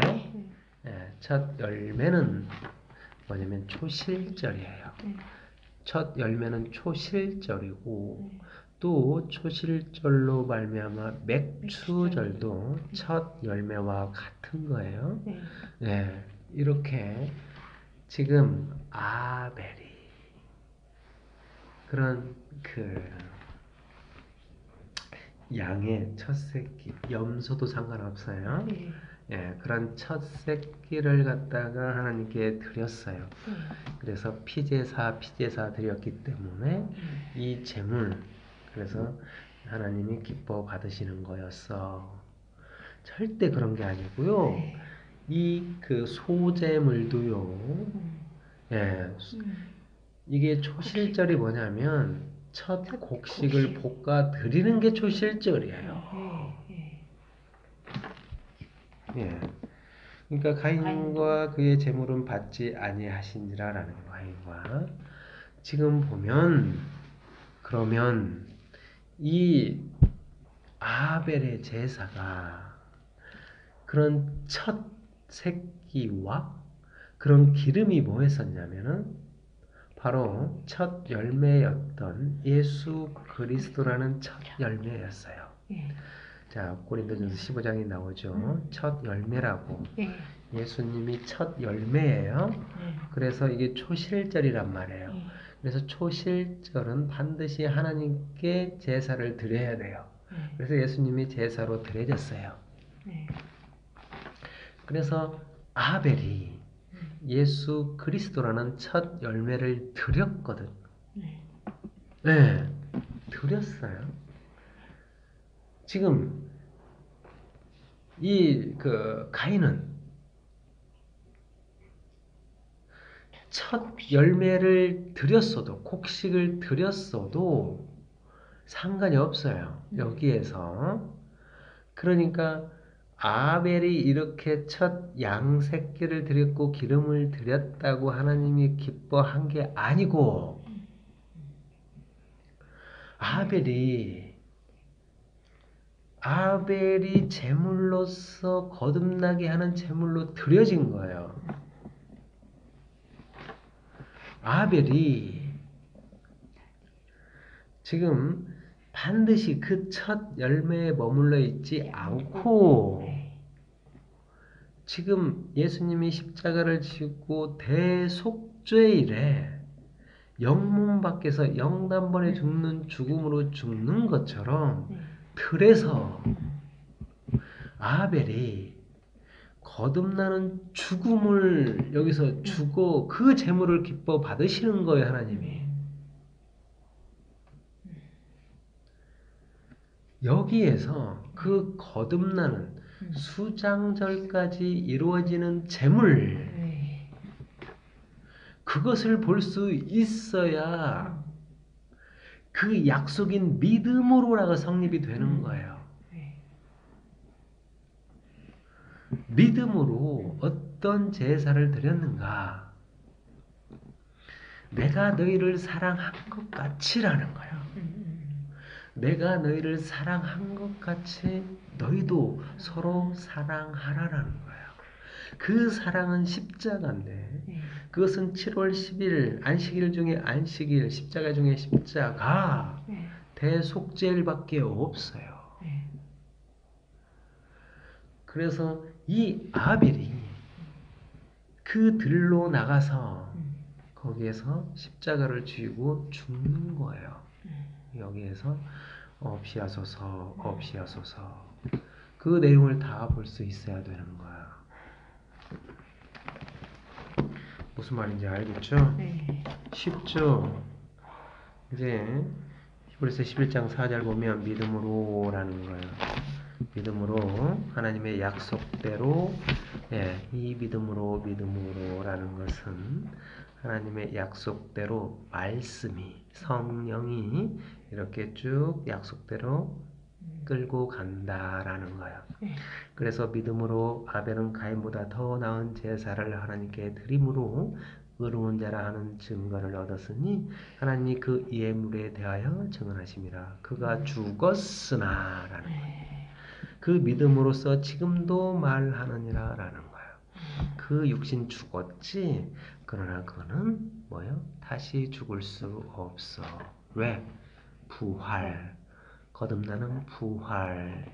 첫 열매는 뭐냐면 초실절이에요. 첫 열매는 초실절이고 또 초실절로 말미암아 맥추절도 첫 열매와 같은 거예요. 네, 이렇게 지금 아벨이 그런 그 양의 첫 새끼, 염소도 상관없어요. 예, 그런 첫 새끼를 갖다가 하나님께 드렸어요. 그래서 피제사 드렸기 때문에 이 제물, 그래서 하나님이 기뻐 받으시는 거였어. 절대 그런 게 아니고요. 이 그 소제물도요. 예, 이게 초실절이 뭐냐면 첫 곡식을 볶아 드리는 게 초실절이에요. 예. 그러니까 가인과 그의 제물은 받지 아니하시니라라는 가인과 지금 보면 그러면 이 아벨의 제사가 그런 첫 새끼와 그런 기름이 뭐였었냐면은 바로 첫 열매였던 예수 그리스도라는 첫 열매였어요. 자, 고린도전서 15장에 나오죠. 첫 열매라고. 예수님이 첫 열매예요. 그래서 이게 초실절이란 말이에요. 그래서 초실절은 반드시 하나님께 제사를 드려야 돼요. 그래서 예수님이 제사로 드려졌어요. 그래서 아벨이 예수 그리스도라는 첫 열매를 드렸거든. 네, 드렸어요. 지금 이 그 가인은 첫 열매를 드렸어도 곡식을 드렸어도 상관이 없어요. 여기에서 그러니까 아벨이 이렇게 첫 양 새끼를 드렸고 기름을 드렸다고 하나님이 기뻐한 게 아니고 아벨이 제물로서 거듭나게 하는 제물로 드려진 거예요. 아벨이 지금 반드시 그 첫 열매에 머물러 있지 않고 지금 예수님이 십자가를 지고 대속죄일에 영문 밖에서 영단번에 죽는 죽음으로 죽는 것처럼 그래서 아벨이 거듭나는 죽음을 여기서 주고 그 제물을 기뻐 받으시는 거예요, 하나님이. 여기에서 그 거듭나는 수장절까지 이루어지는 제물 그것을 볼 수 있어야 그 약속인 믿음으로라가 성립이 되는 거예요. 믿음으로 어떤 제사를 드렸는가? 내가 너희를 사랑한 것 같이라는 거예요. 내가 너희를 사랑한 것 같이 너희도 서로 사랑하라라는 거예요. 그 사랑은 십자가인데 그것은 7월 10일 안식일 중에 안식일 십자가 중에 십자가 대속죄일밖에 없어요. 그래서 이 아벨이 그 들로 나가서 거기에서 십자가를 쥐고 죽는 거예요. 여기에서 없이하소서 그 내용을 다 볼 수 있어야 되는 거야. 무슨 말인지 알겠죠? 쉽죠? 이제 히브리서 11장 4절 보면 믿음으로라는 거예요. 믿음으로 하나님의 약속대로 이 믿음으로라는 것은 하나님의 약속대로 말씀이 성령이 이렇게 쭉 약속대로 끌고 간다라는 거예요. 그래서 믿음으로 아벨은 가인보다 더 나은 제사를 하나님께 드림으로 의로운 자라 하는 증거를 얻었으니 하나님이 그 예물에 대하여 증언하심이라. 그가 죽었으나 라는 거예요. 그 믿음으로써 지금도 말하느니라 라는 거예요. 그 육신 죽었지. 그러나 그거는 뭐요? 다시 죽을 수 없어. 왜? 부활. 거듭나는 부활.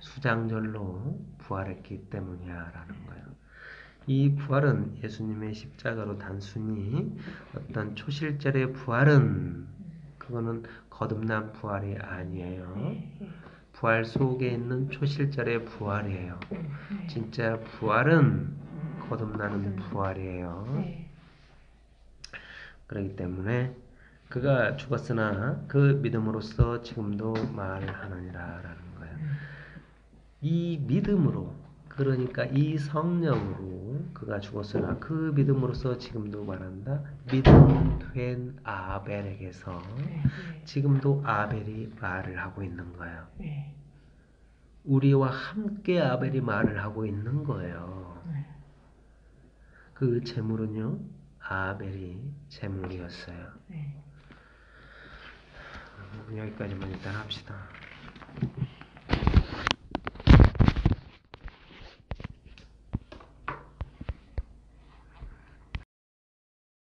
수장절로 부활했기 때문이야 라는 거예요. 이 부활은 예수님의 십자가로 단순히 어떤 초실절의 부활은 그거는 거듭난 부활이 아니에요. 부활 속에 있는 초실절의 부활이에요. 진짜 부활은 거듭나는 부활이에요. 그렇기 때문에 그가 죽었으나 그 믿음으로써 지금도 말하느니라 라는 거예요. 이 믿음으로 그러니까 이 성령으로 그가 죽었으나 그 믿음으로써 지금도 말한다. 믿음 된 아벨에게서 지금도 아벨이 말을 하고 있는 거예요. 우리와 함께 아벨이 말을 하고 있는 거예요. 그 제물은요. 아벨이 제물이었어요. 여기까지만 일단 합시다.